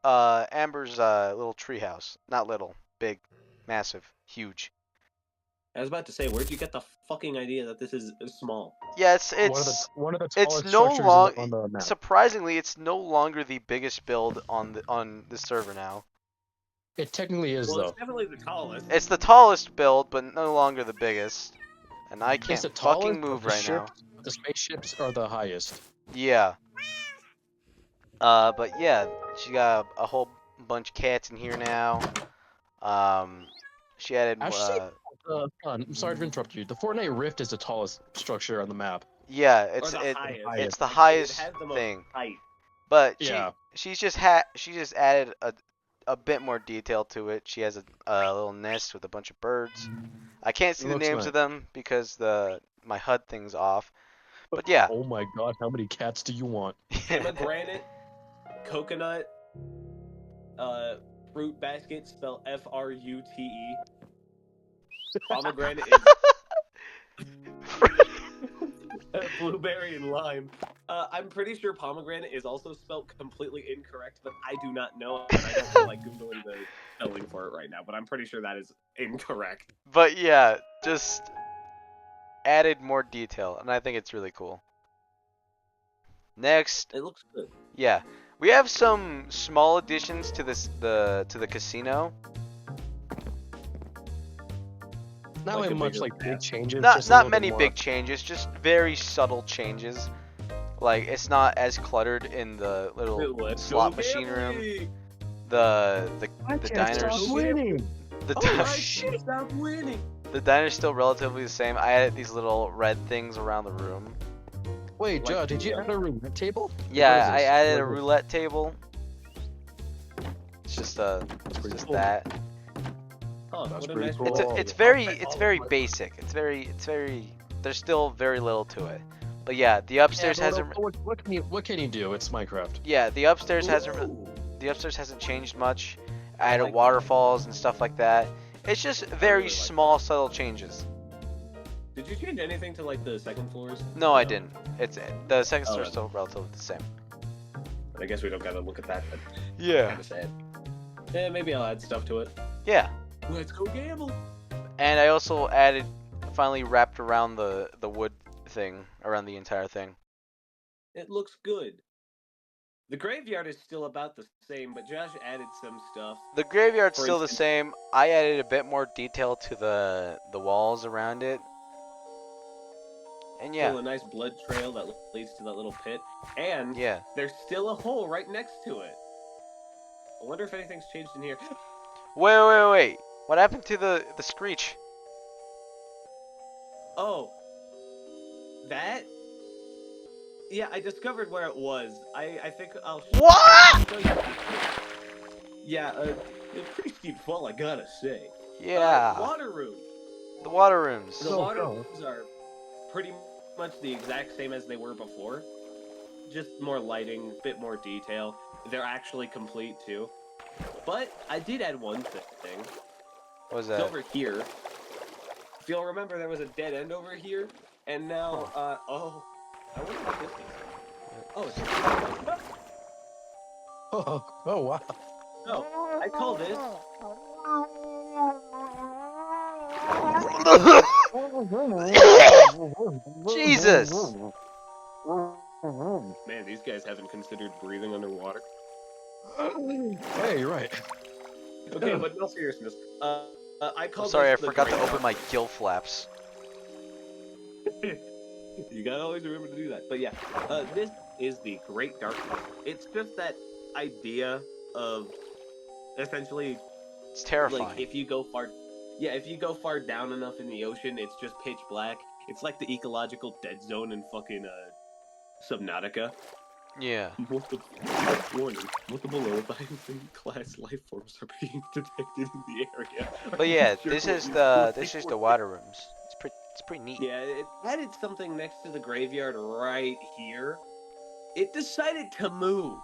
Amber's little treehouse. Not little, big, massive, huge. I was about to say, where'd you get the fucking idea that this is small? Yeah, it's one of the it's tallest no structures long on the map. surprisingly it's no longer the biggest build on the server now. It technically is Well, though. it's definitely the tallest. It's the tallest build, but no longer the biggest. And I It's can't the fucking tallest, move but right now. the spaceships are the highest. Yeah. But yeah, she got a whole bunch of cats in here now. She added Actually, I'm sorry to interrupt you. The Fortnite Rift is the tallest structure on the map. yeah, Or it's the highest. it's the It highest has the most thing. height. But Yeah. she just added a bit more detail to it. She has a little nest with a bunch of birds. I can't see It the looks names nice. of them because my HUD thing's off. But yeah. Oh my god, how many cats do you want? Pomegranate, coconut, fruit basket, spelled F-R-U-T-E. Pomegranate is blueberry and lime. I'm pretty sure pomegranate is also spelled completely incorrect, but I do not know, and I don't feel like googling the spelling for it right now. But I'm pretty sure that is incorrect. But yeah, just added more detail, and I think it's really cool. Next, It looks good. yeah, we have some small additions to the casino. Not Like like a much bigger like big map. changes. Not just a little bit many more. big changes, just very subtle changes. Like it's not as cluttered in the little Let's slot go machine room. gambling! The I the can't diners. stop winning. The Oh, di- I shit, stop winning! the diner's still relatively the same. I added these little red things around the room. Wait, Like Joe, did you the, add a roulette table? Yeah, What is I this? added a What is this? roulette table. It's just pretty just cool. that. Oh, That's what a pretty nice cool. It's Oh, very my- basic. It's very there's still very little to it. But yeah, the upstairs Yeah, but hasn't what can you do? It's Minecraft. the upstairs hasn't Ooh. the upstairs hasn't changed much. I added like that. waterfalls and stuff like that. It's just very really like small subtle changes. Did you change anything to like the second floors? No, I didn't. It's the second Oh, floor is right. still relatively the same. I guess we don't gotta look at that. But Yeah. kind of sad. Yeah, maybe I'll add stuff to it. Yeah. Let's go gamble. And I also added finally wrapped around the wood thing around the entire thing. It looks good. The graveyard is still about the same, but Josh added some stuff. The graveyard's For still the instance- same. I added a bit more detail to the walls around it. And Still yeah. a nice blood trail that leads to that little pit. And Yeah. there's still a hole right next to it. I wonder if anything's changed in here. Wait. What happened to the screech? Oh. That? Yeah, I discovered where it was. I think I'll What? show you. Yeah, a pretty steep fall, I gotta say. Yeah. Water room. The water rooms. The So, water so. rooms are pretty much the exact same as they were before. Just more lighting, bit more detail. They're actually complete too. But I did add one thing. What was It's that? over here. If you'll remember, there was a dead end over here, and now, oh, I wonder what this is. Oh, it's Oh wow. no. I call this. Jesus. Man, these guys haven't considered breathing underwater. Hey, you're right. Okay, but in all seriousness, I call I'm sorry, I this the forgot to great open my gill flaps. You gotta always remember to do that. But yeah, this is the Great Darkness. It's just that idea of essentially It's terrifying. like if you go far down enough in the ocean, it's just pitch black. It's like the ecological dead zone in fucking Subnautica. Yeah. Warning: multiple low-lying class life forms are being detected in the area. But yeah, Sure this what is you the think we're- water rooms. It's pretty neat. Yeah, it added something next to the graveyard right here. It decided to move.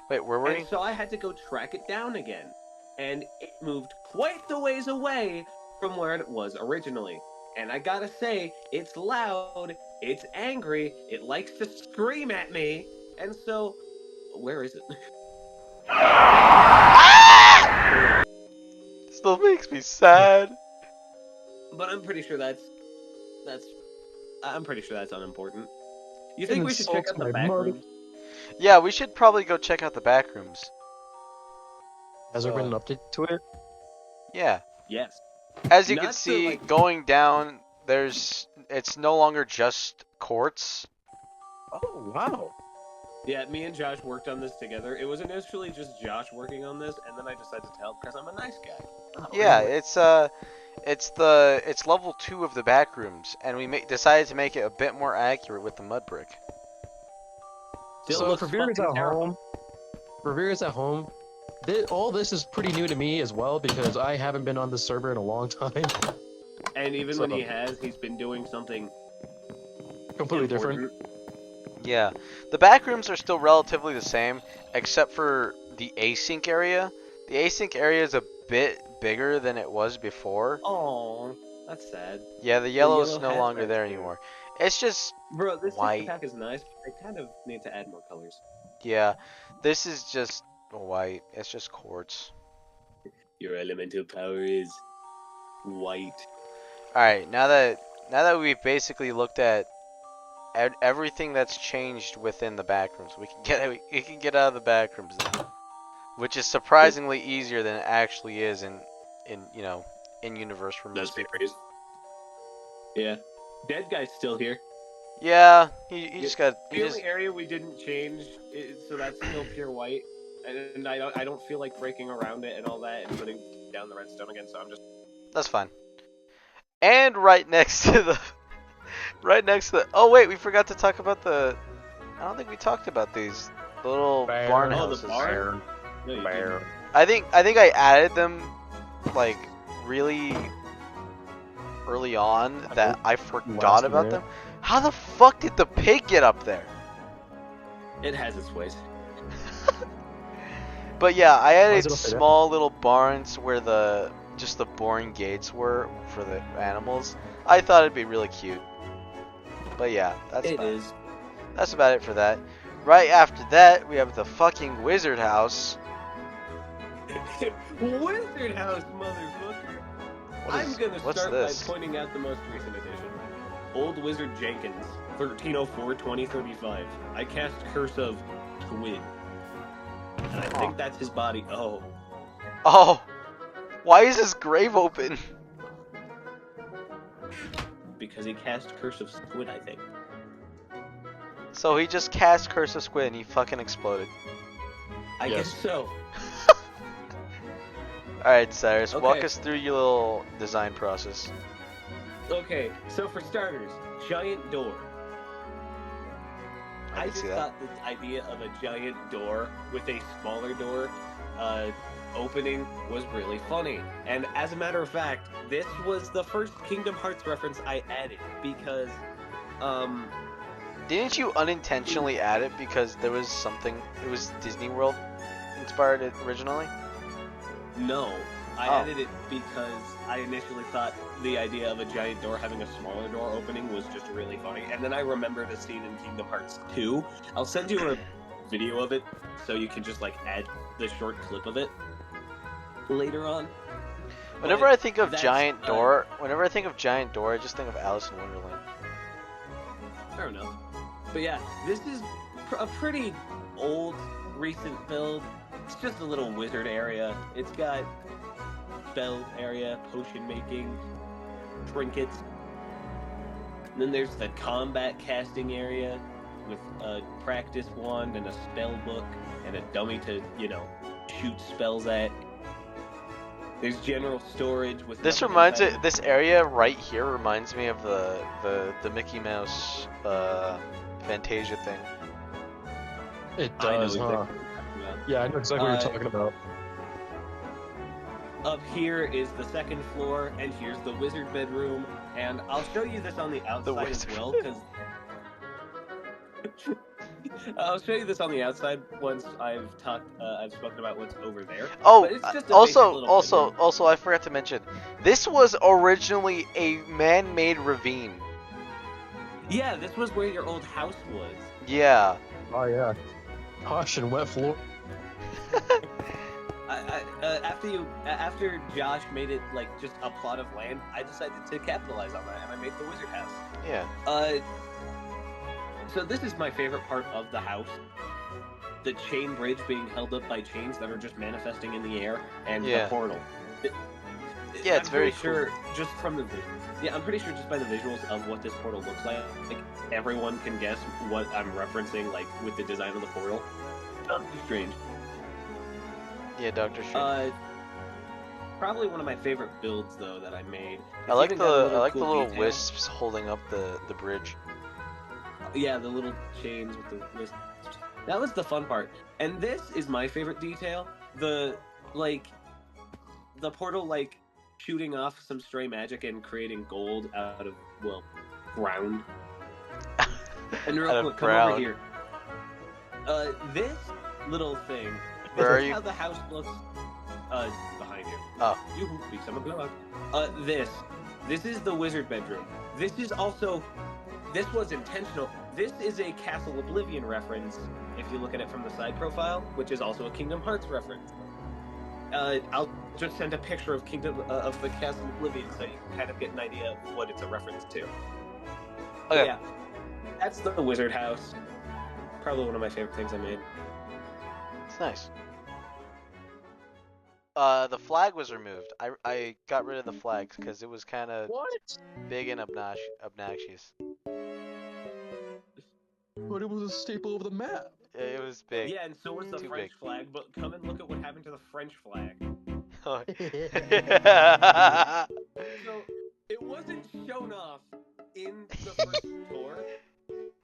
Wait, where were And you? so I had to go track it down again. And it moved quite the ways away from where it was originally. And I gotta say, it's loud, it's angry, it likes to scream at me. And so, where is it? Still makes me sad. But I'm pretty sure that's unimportant. You think we should check insults out the my back mother. room? Yeah, we should probably go check out the back rooms. Has there been an update to it? Yeah. Yes. As you Not can to, see, like- going down, it's no longer just quartz. Oh wow. Yeah, me and Josh worked on this together. It was initially just Josh working on this, and then I decided to help because I'm a nice guy. Yeah, it's level 2 of the back rooms, and we decided to make it a bit more accurate with the mud brick. Still So looks for viewers fucking at terrible. home, all this is pretty new to me as well because I haven't been on the server in a long time. And even So- when he has, he's been doing something Completely different. important. Yeah, the back rooms are still relatively the same, except for the async area. The async area is a bit bigger than it was before. Oh, that's sad. Yeah, the yellow is yellow no has longer that there too. anymore. It's just Bro, this white. pack is nice. But I kind of need to add more colors. Yeah, this is just white. It's just quartz. Your elemental power is white. All right, now that we've basically looked at everything that's changed within the backrooms, we can get out of the backrooms now, which is surprisingly easier than it actually is in in universe for most people. Yeah. Dead guy's still here. Yeah, he just got The only area we didn't change, so that's still pure white, and I don't feel like breaking around it and all that and putting down the redstone again. So I'm just. That's fine. And right next to the oh wait, we forgot to talk about I don't think we talked about these little barn houses. The barn? No, you didn't. I think I added them like really early on that I forgot about them. How the fuck did the pig get up there? It has its ways. But yeah, I added small little barns where just the boring gates were for the animals. I thought it'd be really cute. But yeah, that's about it for that. Right after that, we have the fucking wizard house. Wizard house, motherfucker! I'm gonna start by pointing out the most recent edition. Old Wizard Jenkins, 1304-2035. I cast Curse of Squid. And I think that's his body. Oh. Oh! Why is his grave open? Because he cast Curse of Squid, I think. So he just cast Curse of Squid and he fucking exploded. I guess so. Alright, Cyrus, walk us through your little design process. Okay, so for starters, giant door. I just thought the idea of a giant door with a smaller door opening was really funny. And as a matter of fact, this was the first Kingdom Hearts reference I added because, Didn't you unintentionally add it because there was something, it was Disney World inspired it originally? No, I added it because I initially thought the idea of a giant door having a smaller door opening was just really funny. And then I remembered a scene in Kingdom Hearts 2. I'll send you a video of it so you can just like add the short clip of it later on. Whenever I think of giant door, I just think of Alice in Wonderland. Fair enough. But yeah, this is a pretty old, recent build. It's just a little wizard area. It's got spell area, potion making, trinkets. And then there's the combat casting area with a practice wand and a spell book and a dummy to, shoot spells at. There's general storage with. This area right here reminds me of the Mickey Mouse Fantasia thing. It does, huh? Yeah, I know exactly what you're talking about. Up here is the second floor, and here's the wizard bedroom. And I'll show you this on the outside as well, because I'll show you this on the outside once I've spoken about what's over there. Oh, but it's just also, I forgot to mention, this was originally a man-made ravine. Yeah, this was where your old house was. Yeah. Oh yeah. Hush and wet floor. After Josh made it like just a plot of land, I decided to capitalize on that, and I made the wizard house. Yeah. So this is my favorite part of the house: the chain bridge being held up by chains that are just manifesting in the air, and the portal. It's very cool. Just from the I'm pretty sure just by the visuals of what this portal looks like everyone can guess what I'm referencing, like with the design of the portal. Doctor Strange. Yeah, Doctor Strange. Probably one of my favorite builds though that I made. I like the little wisps holding up the bridge. Yeah, the little chains with the wisps. That was the fun part. And this is my favorite detail. The portal shooting off some stray magic and creating gold out of ground. And real quick, come over here. This little thing. Where are you? How the house looks. Behind you. Oh. You beat some of This is the wizard bedroom. This is also this was intentional. This is a Castle Oblivion reference, if you look at it from the side profile, which is also a Kingdom Hearts reference. I'll just send a picture of of the Castle Oblivion so you can kind of get an idea of what it's a reference to. Okay. Yeah, that's the Wizard House. Probably one of my favorite things I made. It's nice. The flag was removed. I got rid of the flags because it was kind of What? big and obnoxious. But it was a staple of the map. It was big. Yeah, and so was the Too French big. flag, but come and look at what happened to the French flag. Oh. So, it wasn't shown off in the first tour,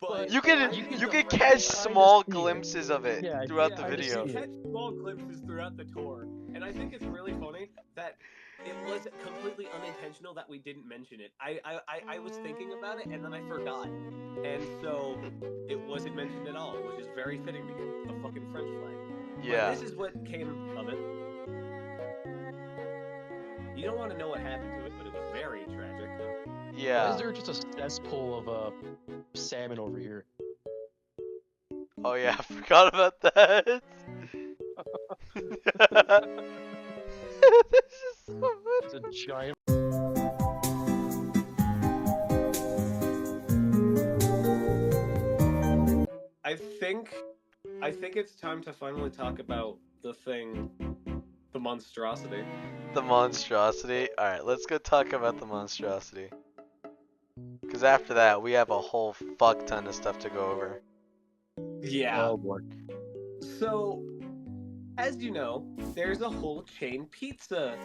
but You I can think you the can French catch flag- small see it. glimpses of it Yeah, throughout the yeah, I just video. see You it. catch small glimpses throughout the tour, and I think it's really funny that it was completely unintentional that we didn't mention it. I was thinking about it, and then I forgot. And so, it wasn't mentioned at all, which is very fitting because it's the fucking French flag. Yeah. But this is what came of it. You don't want to know what happened to it, but it was very tragic. Why Yeah. is there just a cesspool of salmon over here? Oh yeah, I forgot about that. This is so funny. It's a giant. I think it's time to finally talk about the thing, the monstrosity. The monstrosity. Alright, let's go talk about the monstrosity. Because after that, we have a whole fuck ton of stuff to go over. Yeah. Oh boy. So, as you know, there's a whole chain pizza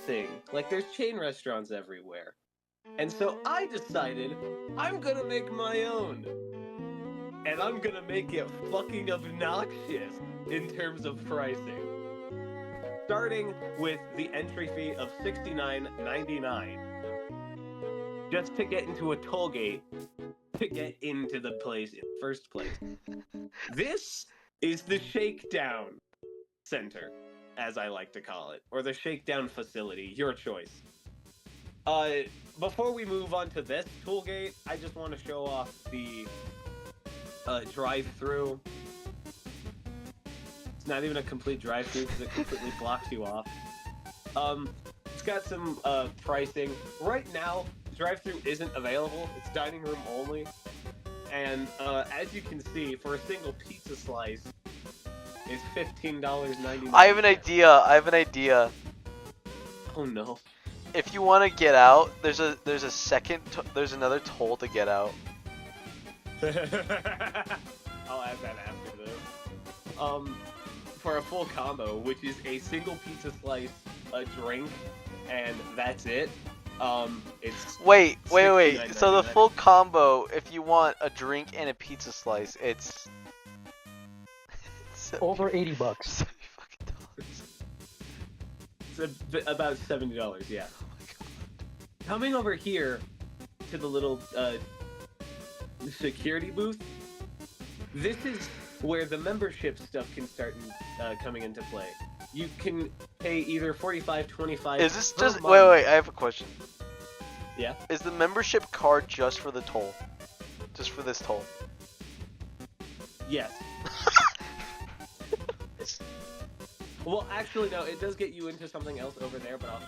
thing. Like, there's chain restaurants everywhere. And so I decided I'm gonna make my own. And I'm gonna make it fucking obnoxious in terms of pricing. Starting with the entry fee of $69.99. Just to get into a toll gate to get into the place in the first place. This is the Shakedown Center, as I like to call it, or the Shakedown Facility, your choice. Before we move on to this toll gate, I just want to show off the drive-through. It's not even a complete drive-through because it completely blocks you off. It's got some pricing. Right now, drive-through isn't available. It's dining room only. And as you can see, for a single pizza slice, it's $15.99. I have an idea. Oh no. If you want to get out, there's another toll to get out. I'll add that after this. For a full combo, which is a single pizza slice, a drink, and that's it. It's Wait. So the $69.99. full combo, if you want a drink and a pizza slice, it's Over $80. $70 fucking. It's about $70, yeah. Oh my god. Coming over here to the little security booth, this is where the membership stuff can start coming into play. You can pay either $45, $25. Is this per just month. wait? I have a question. Yeah. Is the membership card just for the toll? Just for this toll? Yes. Well, actually, no. It does get you into something else over there, but I'll show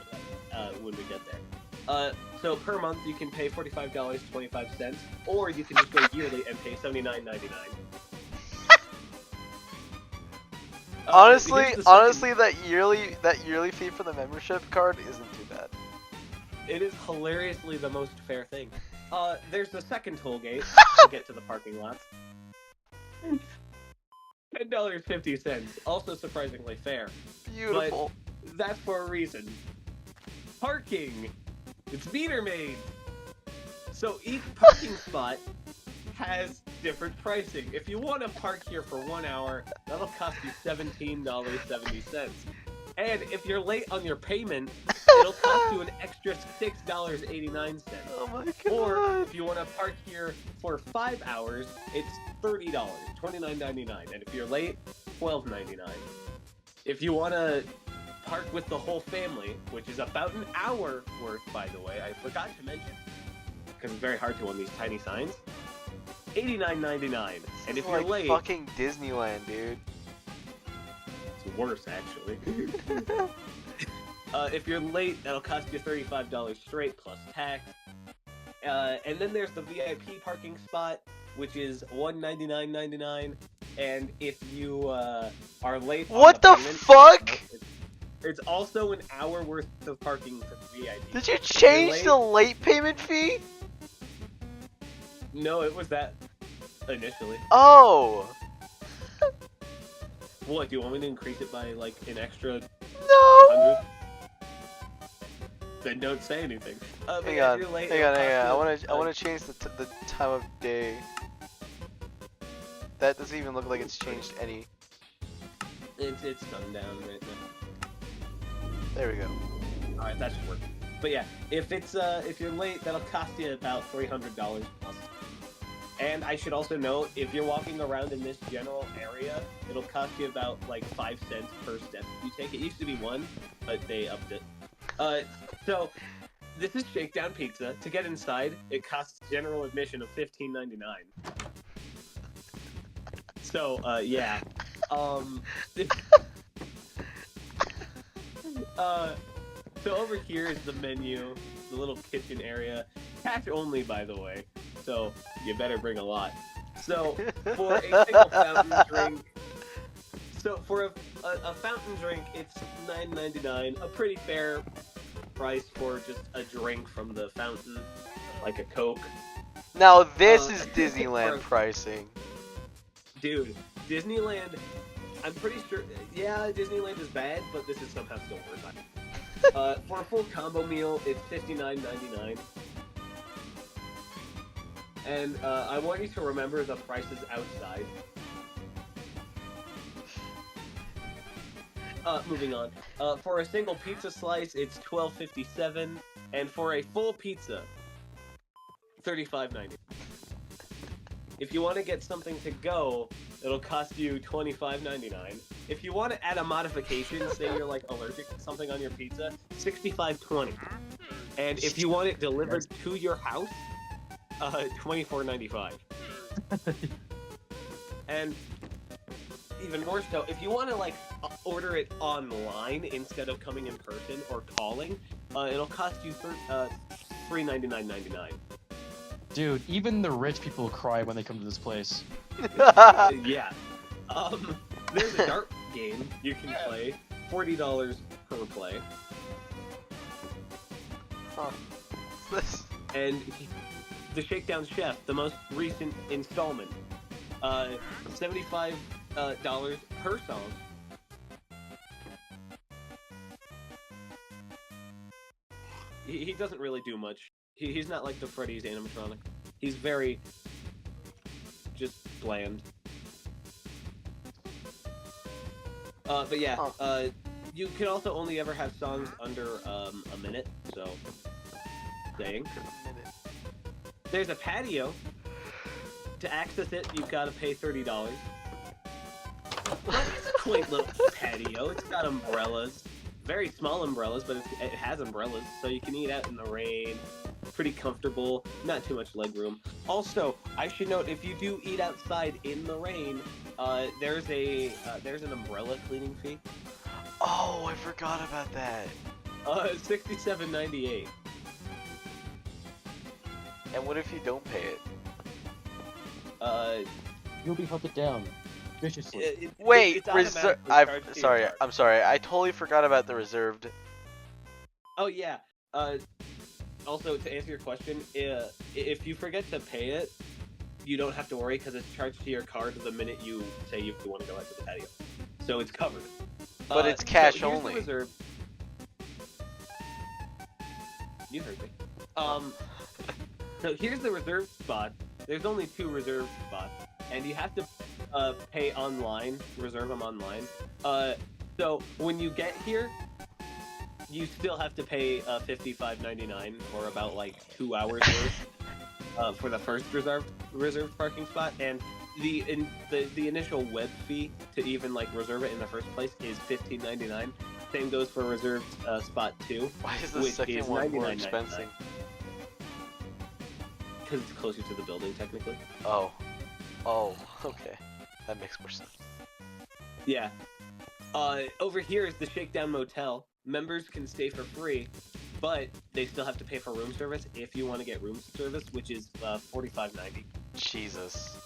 that when we get there. So per month you can pay $45.25, or you can just go yearly and pay $79.99. Honestly, here's the second- honestly, that yearly fee for the membership card isn't too bad. It is hilariously the most fair thing. There's the second toll gate to get to the parking lots. $10.50, also surprisingly fair. Beautiful. But that's for a reason. Parking! It's meter maid! So each parking spot has different pricing. If you want to park here for 1 hour, that'll cost you $17.70. And if you're late on your payment, it'll cost you an extra $6.89. Oh my god. Or if you want to park here for 5 hours, it's $30, $29.99. And if you're late, $12.99. If you want to park with the whole family, which is about an hour worth, by the way, I forgot to mention, because it's very hard to on these tiny signs. $89.99. And This if is you're like late, fucking Disneyland, dude. it's worse actually. If you're late, that'll cost you $35 straight plus tax. And then there's the VIP parking spot, which is $199.99. And if you are late, What on the payment, fuck? it's also an hour worth of parking for the VIP. Did you If you're change late- the late payment fee? No, it was that initially. Oh. What, do you want me to increase it by like an extra No. 100? Then don't say anything. But Hang yeah, on, if you're late, hang it'll on, hang cost on. you, I wanna change the time of day. That doesn't even look like it's changed any. It's sundown right now. There we go. All right, that should work. But yeah, if you're late, that'll cost you about $300 plus. And I should also note, if you're walking around in this general area, it'll cost you about like 5 cents per step you take. It used to be 1, but they upped it. So this is Shakedown Pizza. To get inside, it costs general admission of $15.99. So yeah. So over here is the menu, the little kitchen area. Cash only, by the way. So you better bring a lot. So for a single fountain drink, a fountain drink, it's $9.99. A pretty fair price for just a drink from the fountain, like a Coke. Now this is Disneyland pricing. Dude, Disneyland, I'm pretty sure, yeah, Disneyland is bad, but this is somehow still worth it. For a full combo meal, it's $59.99. And I want you to remember the prices outside. Moving on. For a single pizza slice, it's $12.57, and for a full pizza, $35.90. If you want to get something to go, it'll cost you $25.99. If you want to add a modification, say you're like allergic to something on your pizza, $65.20. And if you want it delivered to your house, $24.95. And even more so, if you want to like order it online instead of coming in person or calling, it'll cost you $399.99. Dude, even the rich people cry when they come to this place. Yeah. There's a dart game you can play. $40 per play. Huh. And the Shakedown Chef, the most recent installment, $75 per song. He doesn't really do much. He's not like the Freddy's animatronic. He's very just bland. But yeah, you can also only ever have songs under a minute, so saying. There's a patio. To access it, you've got to pay $30. It's a quaint little patio. It's got umbrellas. Very small umbrellas, but it has umbrellas, so you can eat out in the rain. Pretty comfortable, not too much leg room. Also, I should note, if you do eat outside in the rain, there's an umbrella cleaning fee. Oh, I forgot about that. $67.98. And what if you don't pay it? You'll be hunted down viciously. Wait, it's automatically charged to your card. I'm sorry. I totally forgot about the reserved. Oh yeah. Also, to answer your question, if you forget to pay it, you don't have to worry because it's charged to your card the minute you say you want to go out to the patio. So it's covered. But it's cash so here's only. The reserve. You heard me. So here's the reserved spot. There's only 2 reserved spots, and you have to pay online, reserve them online. So when you get here, you still have to pay $55.99 for about like 2 hours worth for the first reserved parking spot, and the initial web fee to even like reserve it in the first place is $15.99. Same goes for reserved spot 2. Why is the which second is one more $99.99. expensive? because it's closer to the building technically. Oh. Oh, okay. That makes more sense. Yeah. Over here is the Shakedown Motel. Members can stay for free, but they still have to pay for room service if you want to get room service, which is $45.90. Jesus.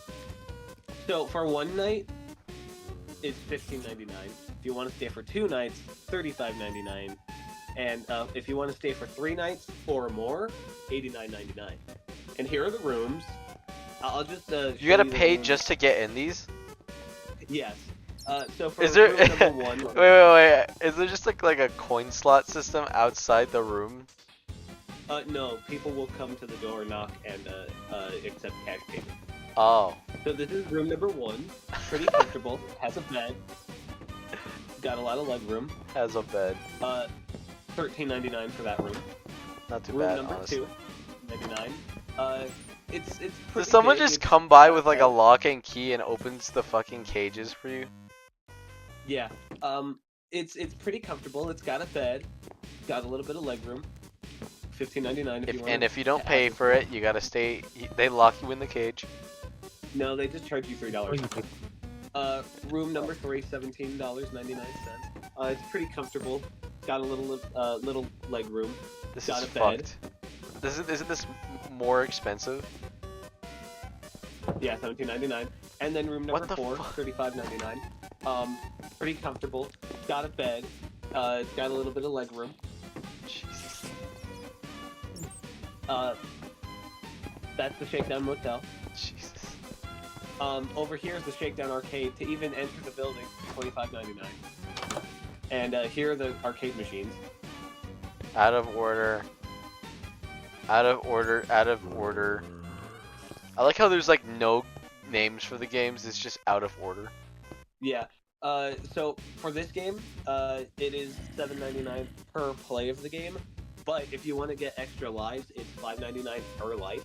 So for one night, it's $15.99. If you want to stay for 2 nights, $35.99. And if you want to stay for 3 nights or more, $89.99. And here are the rooms. I'll just show You gotta the pay rooms. just to get in these? Yes. So for Is there room number 1, wait. Is there just like a coin slot system outside the room? no, people will come to the door, knock, and accept cash payment. Oh. So this is room number 1. Pretty comfortable. Has a bed. Got a lot of leg room. Has a bed. $13.99 for that room. Not too Room bad, number honestly. 2, $99. It's pretty Does someone big. just It's come by got with like a bed. lock and key and opens the fucking cages for you? Yeah. It's pretty comfortable. It's got a bed. Got a little bit of leg room. $15.99 if you want. And if you don't pay for it, you gotta stay. They lock you in the cage. No, they just charge you $3. Room number 3, $17.99. It's pretty comfortable. Got a little leg room. This Got is a bed. fucked. Isn't this more expensive? Yeah, $17.99. And then room What number the 4, fuck? $35.99. Pretty comfortable. Got a bed. Got a little bit of leg room. Jesus. That's the Shakedown Motel. Jesus. Over here is the Shakedown Arcade. To even enter the building, $25.99. And here are the arcade machines. Out of order. Out of order. Out of order. I like how there's like no names for the games. It's just out of order. Yeah. So for this game, it is $7.99 per play of the game. But if you want to get extra lives, it's $5.99 per life.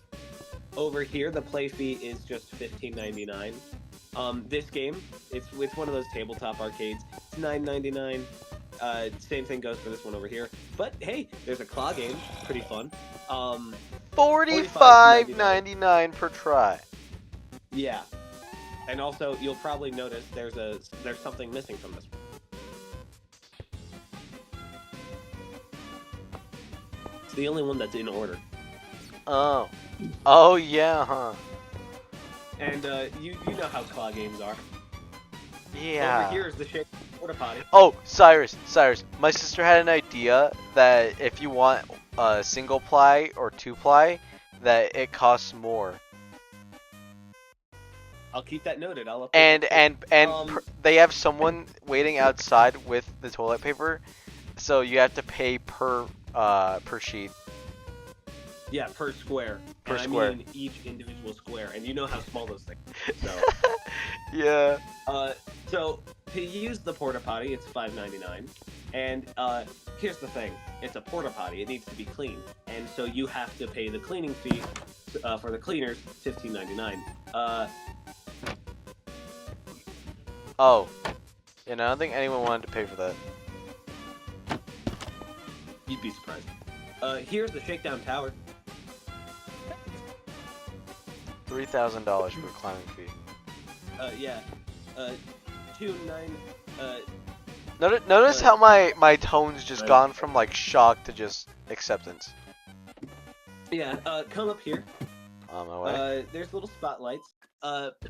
Over here, the play fee is just $15.99. This game, it's one of those tabletop arcades. It's $9.99. Same thing goes for this one over here. But hey, there's a claw game, pretty fun. $45.99 per try. Yeah, and also you'll probably notice there's something missing from this one. It's the only one that's in order. Oh. Oh yeah, huh? And you know how claw games are. Yeah. Over here is the shake porta potty. Oh, Cyrus. My sister had an idea that if you want a single ply or 2-ply, that it costs more. I'll keep that noted. I'll And update they have someone waiting outside with the toilet paper, so you have to pay per sheet. yeah, per square. Per and square. I mean each individual square, and you know how small those things are. So, Yeah. so to use the porta potty, it's $5.99. And here's the thing: it's a porta potty. It needs to be clean, and so you have to pay the cleaning fee for the cleaners, $15.99. Oh. I don't think anyone wanted to pay for that. You'd be surprised. Here's the Shakedown Tower. $3,000 for a climbing fee. Yeah. $2.99. Notice how my tone's just gone from like shock to just acceptance. Yeah. Come up here. On my way. There's little spotlights.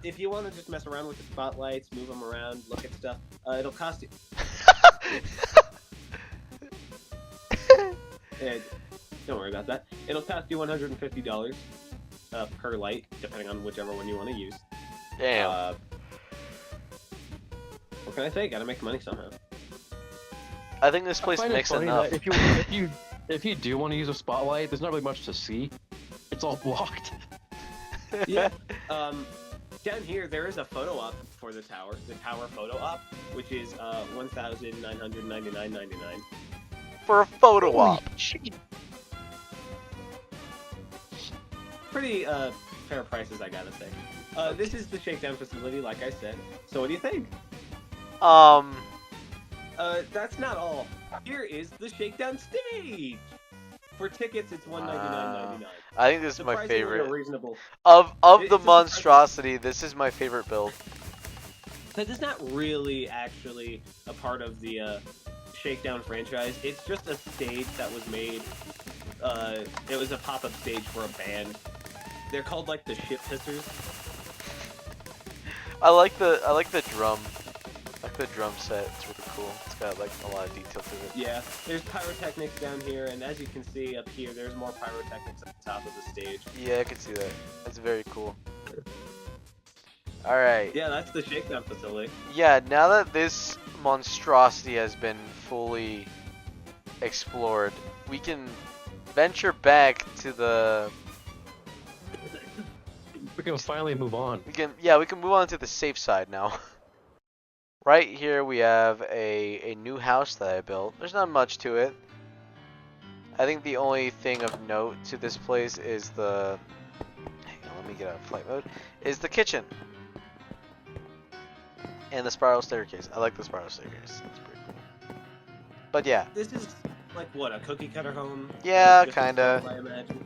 If you want to just mess around with the spotlights, move them around, look at stuff, it'll cost you. And don't worry about that. It'll cost you $150 per light, depending on whichever one you want to use. Damn. What can I say? Gotta make money somehow. I think this place I find it makes funny enough. that if you do want to use a spotlight, there's not really much to see. It's all blocked. Yeah. Down here there is a photo op for the tower photo op, which is $1,999.99. For a photo op. Pretty fair prices, I gotta say. This is the Shakedown facility, like I said. So what do you think? Um. That's not all. Here is the Shakedown stage. For tickets, it's $199.99. I think this is my Surprisingly favorite. reasonable. Of the It's a monstrosity, this is my favorite build. Because it's not really actually a part of the Shakedown franchise. It's just a stage that was made. It was a pop-up stage for a band. They're called like the Shit Pissers. I like the drum. I like the drum set. It's really cool. It's got like a lot of detail to it. Yeah, there's pyrotechnics down here, and as you can see up here, there's more pyrotechnics at the top of the stage. Yeah, I can see that. That's very cool. All right. Yeah, that's the Shakedown facility. Yeah, now that this monstrosity has been fully explored, we can venture back to the. We can finally move on. We can move on to the safe side now. Right here we have a new house that I built. There's not much to it. I think the only thing of note to this place is the. Hang on, let me get out of flight mode. Is the kitchen. And the spiral staircase. I like the spiral staircase. It's pretty cool. But yeah. This is like what, a cookie cutter home? Yeah, Just kinda. itself, I imagine.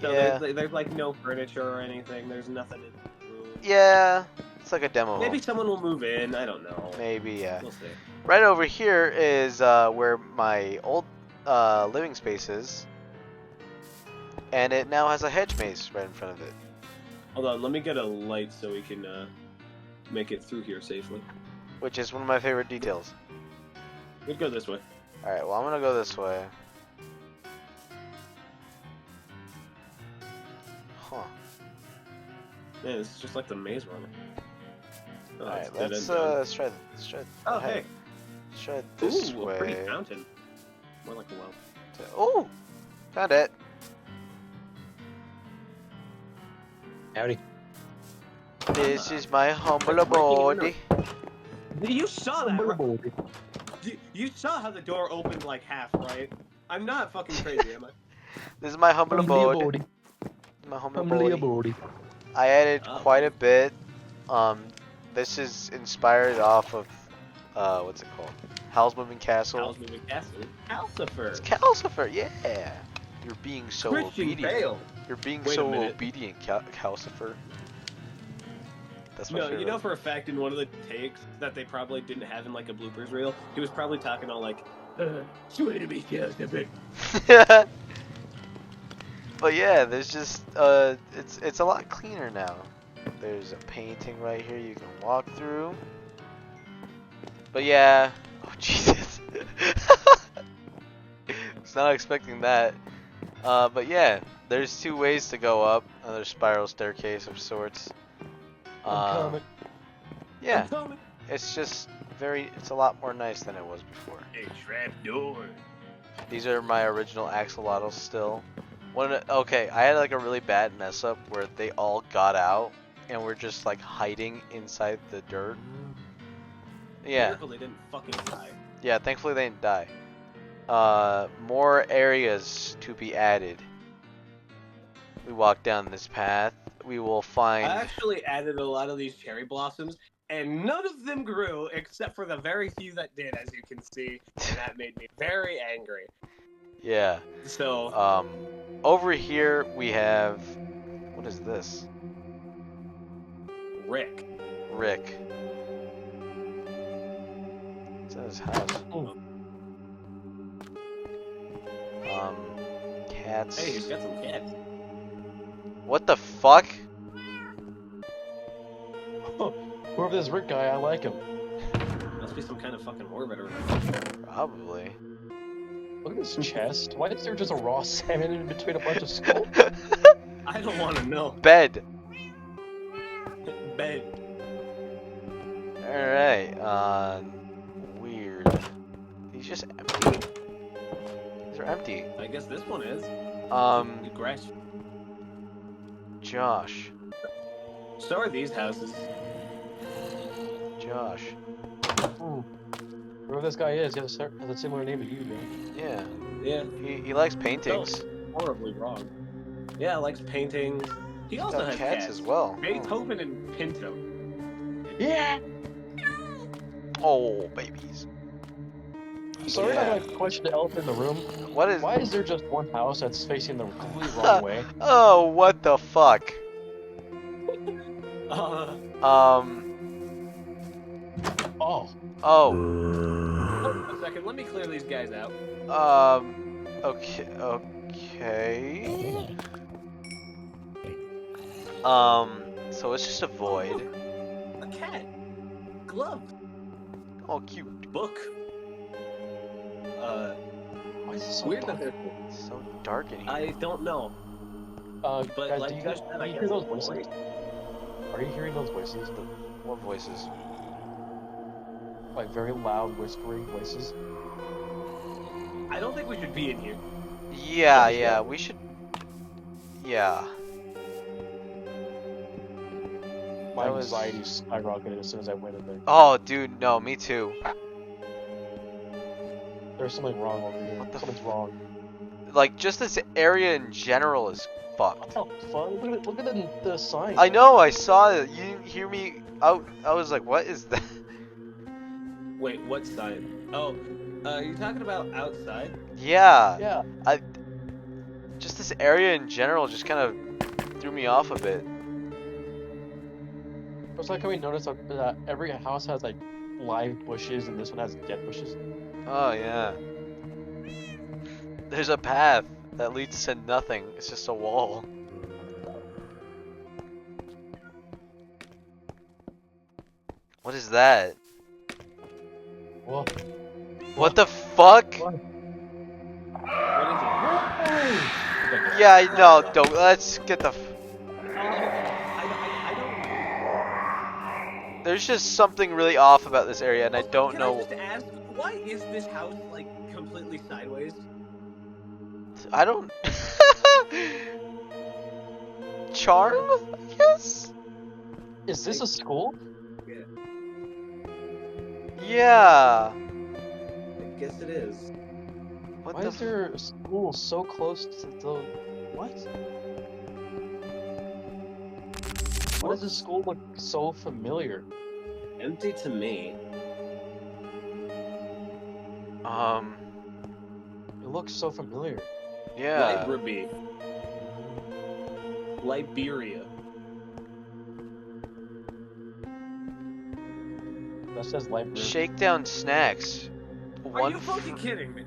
So Yeah. there's like no furniture or anything. There's nothing in the room. Yeah. It's like a demo Maybe home. someone will move in. I don't know. Maybe, yeah. We'll see. Right over here is where my old living space is. And it now has a hedge maze right in front of it. Hold on, let me get a light so we can make it through here safely. Which is one of my favorite details. We'd go this way. Alright, well I'm gonna go this way. Huh. Yeah, this is just like the maze runner. Oh, Alright, it's dead let's end down. let's try Oh, hey. hey. Let's try it this Ooh, way. a pretty fountain. More like a well. Oh! Found it. Howdy. This is my humble Breaking abode. You saw that, right? You saw how the door opened like half, right? I'm not fucking crazy, am I? This is my humble abode. My humble abode. I added Oh. quite a bit. This is inspired off of what's it called? Howl's Moving Castle. Howl's Moving Castle. Calcifer. It's Calcifer, yeah. You're being so Christian obedient. Bale. You're being Wait a so minute. obedient, Calcifer. That's my No, favorite. you know for a fact in one of the takes that they probably didn't have in like a bloopers reel, he was probably talking all like, swear to be Calcifer. But yeah, there's just it's a lot cleaner now. There's a painting right here you can walk through. But yeah, oh Jesus, was not expecting that. But yeah, there's two ways to go up. Another spiral staircase of sorts. I'm coming. Yeah, I'm coming. it's just it's a lot more nice than it was before. A trap door. These are my original axolotls still. Okay, I had like a really bad mess up where they all got out and were just like hiding inside the dirt. Yeah. Miracle they didn't fucking die. Yeah, thankfully they didn't die. More areas to be added. We walk down this path. We will find. I actually added a lot of these cherry blossoms, and none of them grew except for the very few that did, as you can see, and that made me very angry. Yeah. So, Over here we have. What is this? Rick. Rick. It's at his house. Oh. Cats. Hey, he's got some cats. What the fuck? Whoever this Rick guy, I like him. Must be some kind of fucking orbiter. Probably. Look at this chest. Why is there just a raw salmon in between a bunch of skulls? I don't want to know. Bed. Bed. Alright, weird. These just empty. These are empty. I guess this one is. Grass. Josh. So are these houses. Josh. Ooh. Whoever this guy is, he has a similar name to you, man. Yeah. Yeah. He likes paintings. Horribly wrong. Yeah, likes paintings. He also got has cats as well. Beethoven and Pinto. Yeah! Oh, babies. Sorry Yeah. that I question the elephant in the room. What is? Why is there just one house that's facing the completely wrong way? Oh, what the fuck? Uh, Oh, Oh. hold on a second. Let me clear these guys out. Okay. Okay. So it's just a void. A cat. Glove. Oh, cute. Book. why is this so Weird dark? that they're. It's so dark in here. I don't know. But Guys, like do you Josh guys said, do I you guess hear those it's voices? great. Are you hearing those voices? What voices? Like very loud, whispering voices? I don't think we should be in here. Yeah, yeah, we should. Yeah. My That was- anxiety skyrocketed as soon as I went in there. Oh, dude, no, me too. There's something wrong over here. What the Something's f- wrong. Like, just this area in general is fucked. Oh, fun. Look at the sign. I know, I saw it. You didn't hear me out. I was like, what is that? Wait, what sign? Oh, you talking about outside? Yeah. Yeah. Just this area in general just kind of threw me off a bit. It's like how we noticed that every house has like live bushes and this one has dead bushes. Oh, yeah. There's a path that leads to nothing. It's just a wall. What is that? Well, What the fuck? What? What is it? Yeah, I know. Don't. Let's get the. I don't. There's just something really off about this area, and I Also, don't can know. I just ask, why is this house like completely sideways? I don't. Charm, I guess. is this a school? Yeah. I guess it is. What Why the? is there a school so close to the... What? Why does this school look so familiar? Empty to me. It looks so familiar. Yeah. Library. Liberia. That says library. Shakedown snacks. Are you fucking kidding me?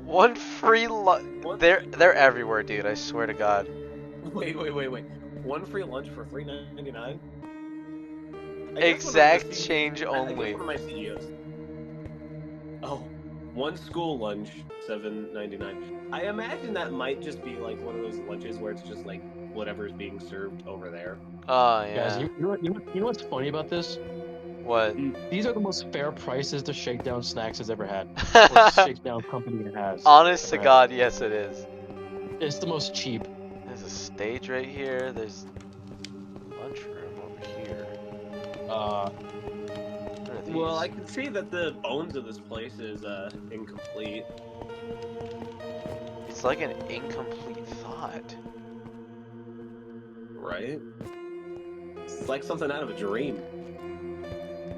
One free What? They're everywhere, dude. I swear to God. Wait. One free lunch for $3.99? Exact change I only. guess one of my CEOs. Oh, one school lunch, $7.99. I imagine that might just be like one of those lunches where it's just like whatever's being served over there. Oh yeah. Guys, you know what's funny about this? What? These are the most fair prices the Shakedown Snacks has ever had. Or Shakedown Company has. Honest to ever had. God, yes it is. It's the most cheap. There's a stage right here. There's lunchroom over here. What are these? Well, I can see that the bones of this place is incomplete. It's like an incomplete thought. Right? It's like something out of a dream.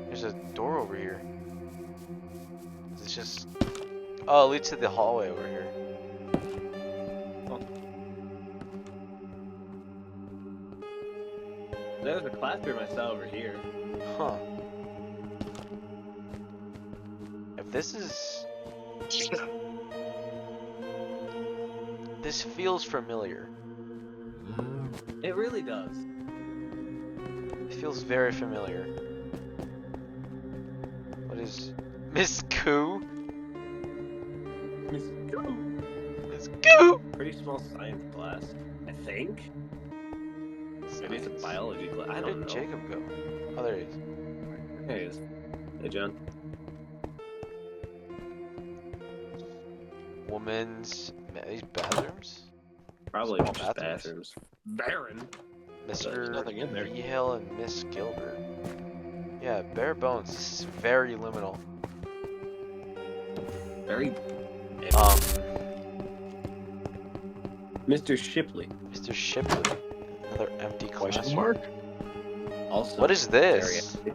There's a door over here. It's just. Oh, it leads to the hallway over here. There's a classroom I saw over here. Huh. If this is. This feels familiar. It really does. It feels very familiar. What is. Miss Coo? Miss Go. Miss Coo! Pretty small science class, I think. Maybe it's a Science. biology class. I Where don't did know. Jacob go? Oh, there he is. There he is. Hey, John. Woman's. These bathrooms? Probably Small just bathrooms. bathrooms. Baron. Mr. nothing in there. Rehale and Miss Gilbert. Yeah, bare bones. This is very liminal. Very. Mr. Shipley. Mr. Shipley. Another empty Question classroom. mark? Also. What is very this? empty.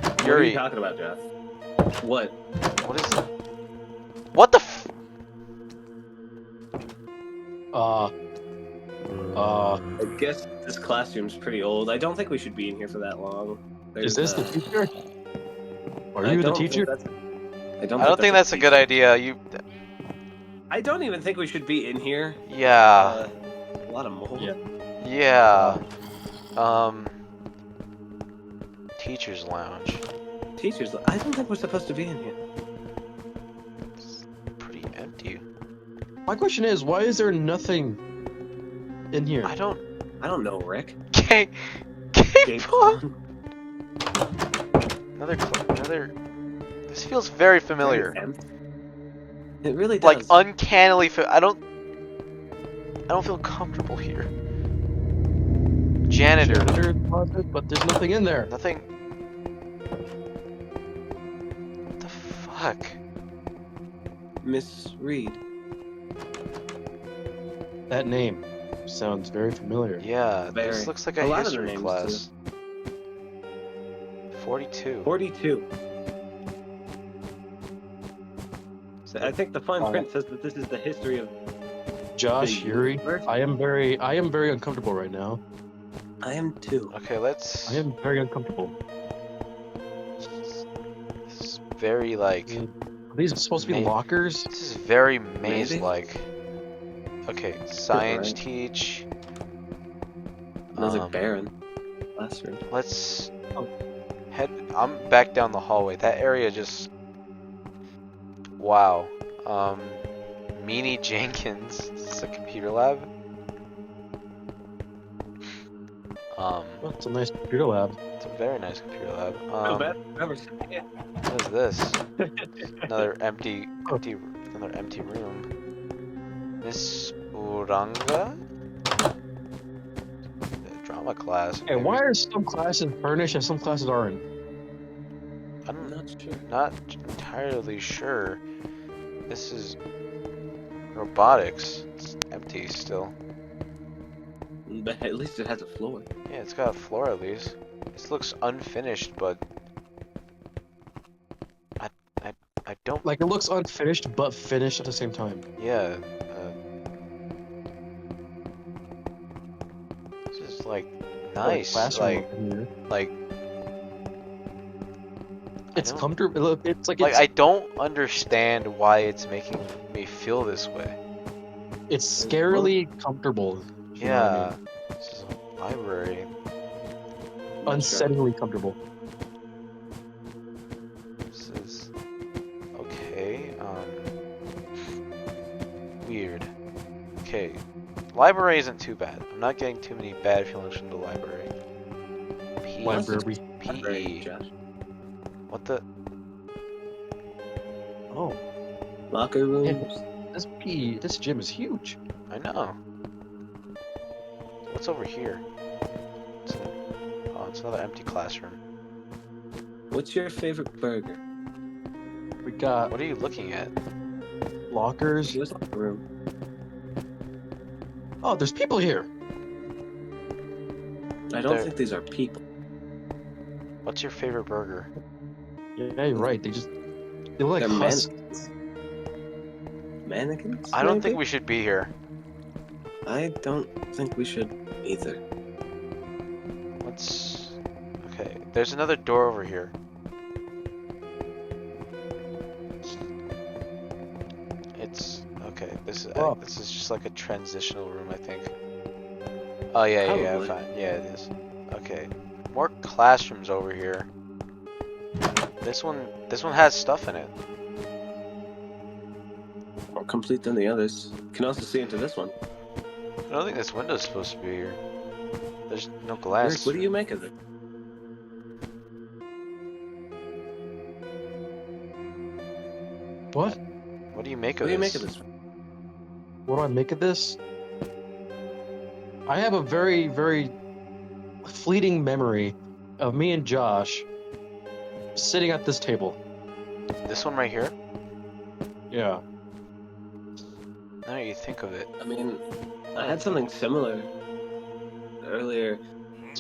What are Yuri. you talking about, Jeff? What? What is it? What the f- I guess this classroom's pretty old. I don't think we should be in here for that long. Is There's, this the teacher? Are I you the don't think teacher? that's. I don't think that's a good idea. I don't even think we should be in here. Yeah. A lot of mold. Yeah. Yeah. Teacher's lounge. Teachers, I don't think we're supposed to be in here. It's pretty empty. My question is, why is there nothing in here? I don't. I don't know, Rick. Game Game Pong. Another. This feels very familiar. It really does. Like uncannily. I don't feel comfortable here. Janitor. Closet, but there's nothing in there. Nothing. What the fuck? Miss Reed. That name sounds very familiar. Yeah, Very. this looks like A a lot of their history names, class. 42. 42. So I think the fine Oh. print says that this is the history of. Josh, The Yuri, universe? I am very uncomfortable right now. I am too. Okay, let's. I am very uncomfortable. This is very like. Are these supposed to be Maybe. lockers? This is very maze-like. Okay, science right. teach. Another Um, barren classroom. Let's Oh. head. I'm back down the hallway. That area just. Wow. Meanie Jenkins. Is this a computer lab? Oh, it's a nice computer lab. It's a very nice computer lab. No bad. Never. Yeah. What is this? Another empty room. Miss Uranga? The drama class. Hey, why are some classes furnished and some classes aren't? I'm I'm not sure. not entirely sure. This is robotics. It's empty still. But at least it has a floor. Yeah, it's got a floor at least. This looks unfinished, but I don't. Like, it looks unfinished, but finished at the same time. Yeah. This is like nice. Classroom Like over here. like. It's don't- comfortable. Look, it's like I don't understand why it's making me feel this way. it's scarily comfortable. if you know what I Yeah. This is a library. mean. Unsettlingly comfortable. This is okay. Weird. Okay. Library isn't too bad. I'm not getting too many bad feelings from the library. P Library. PE. Josh. What the? Oh, Locker rooms. this gym is huge. I know. What's over here? It's another empty classroom. What's your favorite burger? We got What are you looking at? lockers. Here's locker room. Oh, there's people here. I don't There- think these are people. What's your favorite burger? Yeah, you're right. They look like They're husks. mannequins. Mannequins? I don't think maybe? we should be here. I don't think we should either. Let's. Okay, there's another door over here. It's okay. Oh. This is just like a transitional room, I think. Oh yeah, Probably. fine. Yeah, it is. Okay, more classrooms over here. This one has stuff in it. More complete than the others. Can also see into this one. I don't think this window's supposed to be here. There's no Rick, glass. what do you make of it? What? What do you make What of do you this? make of this? What do I make of this? I have a very, very fleeting memory of me and Josh sitting at this table. This one right here? Yeah. Now that you think of it. I mean, I had something similar earlier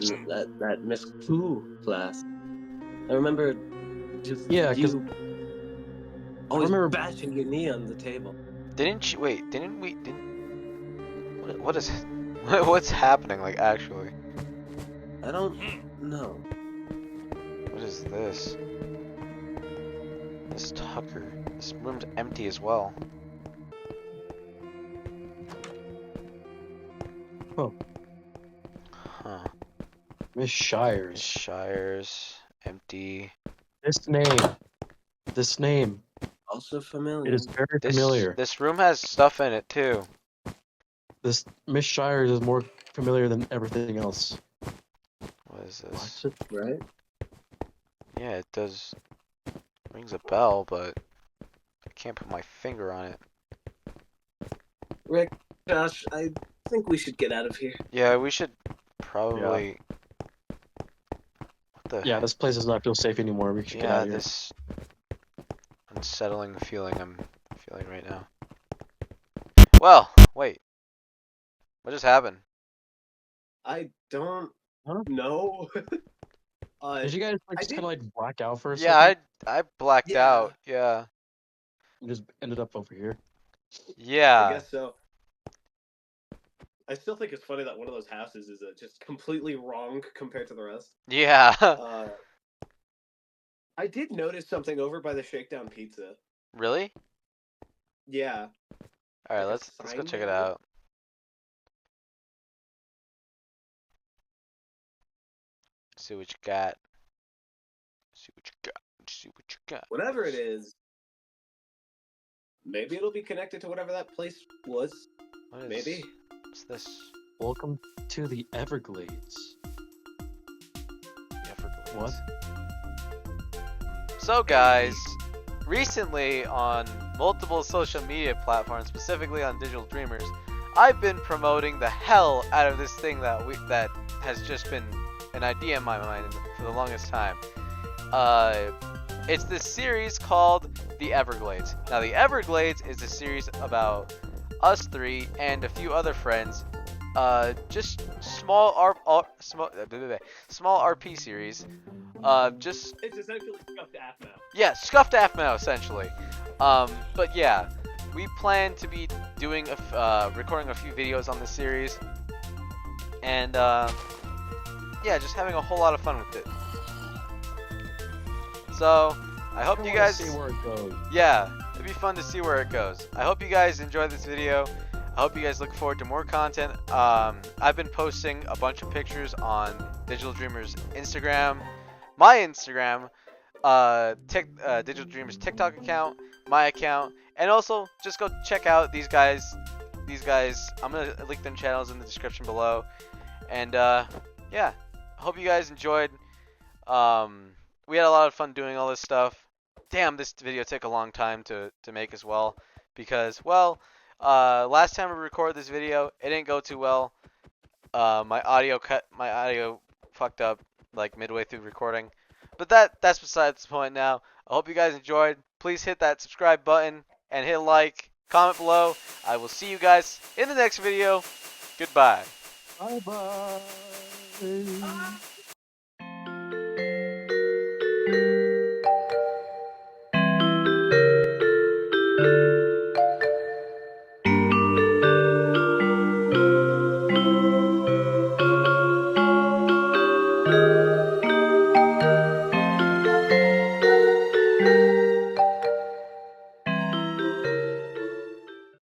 in that Miss Clue class. I remember just Yeah, 'cause you Always remember- bashing your knee on the table. Didn't you? Wait, didn't we? What is? What's happening? Like actually, I don't know. what is this? This Tucker. This room's empty as well. Huh. Huh. Miss Shires. Shires, empty. This name. This name. Also familiar. It is very This familiar. this room has stuff in it too. This Miss Shires is more familiar than everything else. What is this? What? Right? Yeah, it does. Rings a bell, but I can't put my finger on it. Rick, Josh, I think we should get out of here. Yeah, we should probably. What the? Yeah, this place does not feel safe anymore. We should get out Yeah, of here. this unsettling feeling I'm feeling right now. Well, wait. What just happened? I don't Huh? know. Did you guys I like just did- kind of like black out for a Yeah, second? I blacked Yeah. out. Yeah. And just ended up over here. I Yeah. guess so. I still think it's funny that one of those houses is just completely wrong compared to the rest. Yeah. I did notice something over by the Shakedown Pizza. Really? Yeah. All right, Like a let's go sign check it board? out. See what you got. See what you got. See what you got. Whatever it is, maybe it'll be connected to whatever that place was. What is, Maybe. What's this? Welcome to the Everglades. The Everglades. What? So guys, recently on multiple social media platforms, specifically on Digital Dreamers, I've been promoting the hell out of this thing that has just been an idea in my mind for the longest time. It's this series called The Everglades. Now, The Everglades is a series about us three and a few other friends. Just small RP series. Just It's essentially Scuffed Aphmau. yeah, scuffed Aphmau essentially. But yeah, we plan to be doing recording a few videos on this series, and yeah, just having a whole lot of fun with it. So I hope you guys. See where it goes. Yeah, it'd be fun to see where it goes. I hope you guys enjoyed this video. I hope you guys look forward to more content. I've been posting a bunch of pictures on Digital Dreamers Instagram, my Instagram, Digital Dreamers TikTok account, my account, and also just go check out these guys. I'm gonna link their channels in the description below. And yeah, I hope you guys enjoyed. We had a lot of fun doing all this stuff. Damn, this video took a long time to make as well, because well, last time we recorded this video, it didn't go too well. My audio fucked up like midway through recording. But that's besides the point now. I hope you guys enjoyed. Please hit that subscribe button and hit like, comment below. I will see you guys in the next video. Goodbye. Bye bye.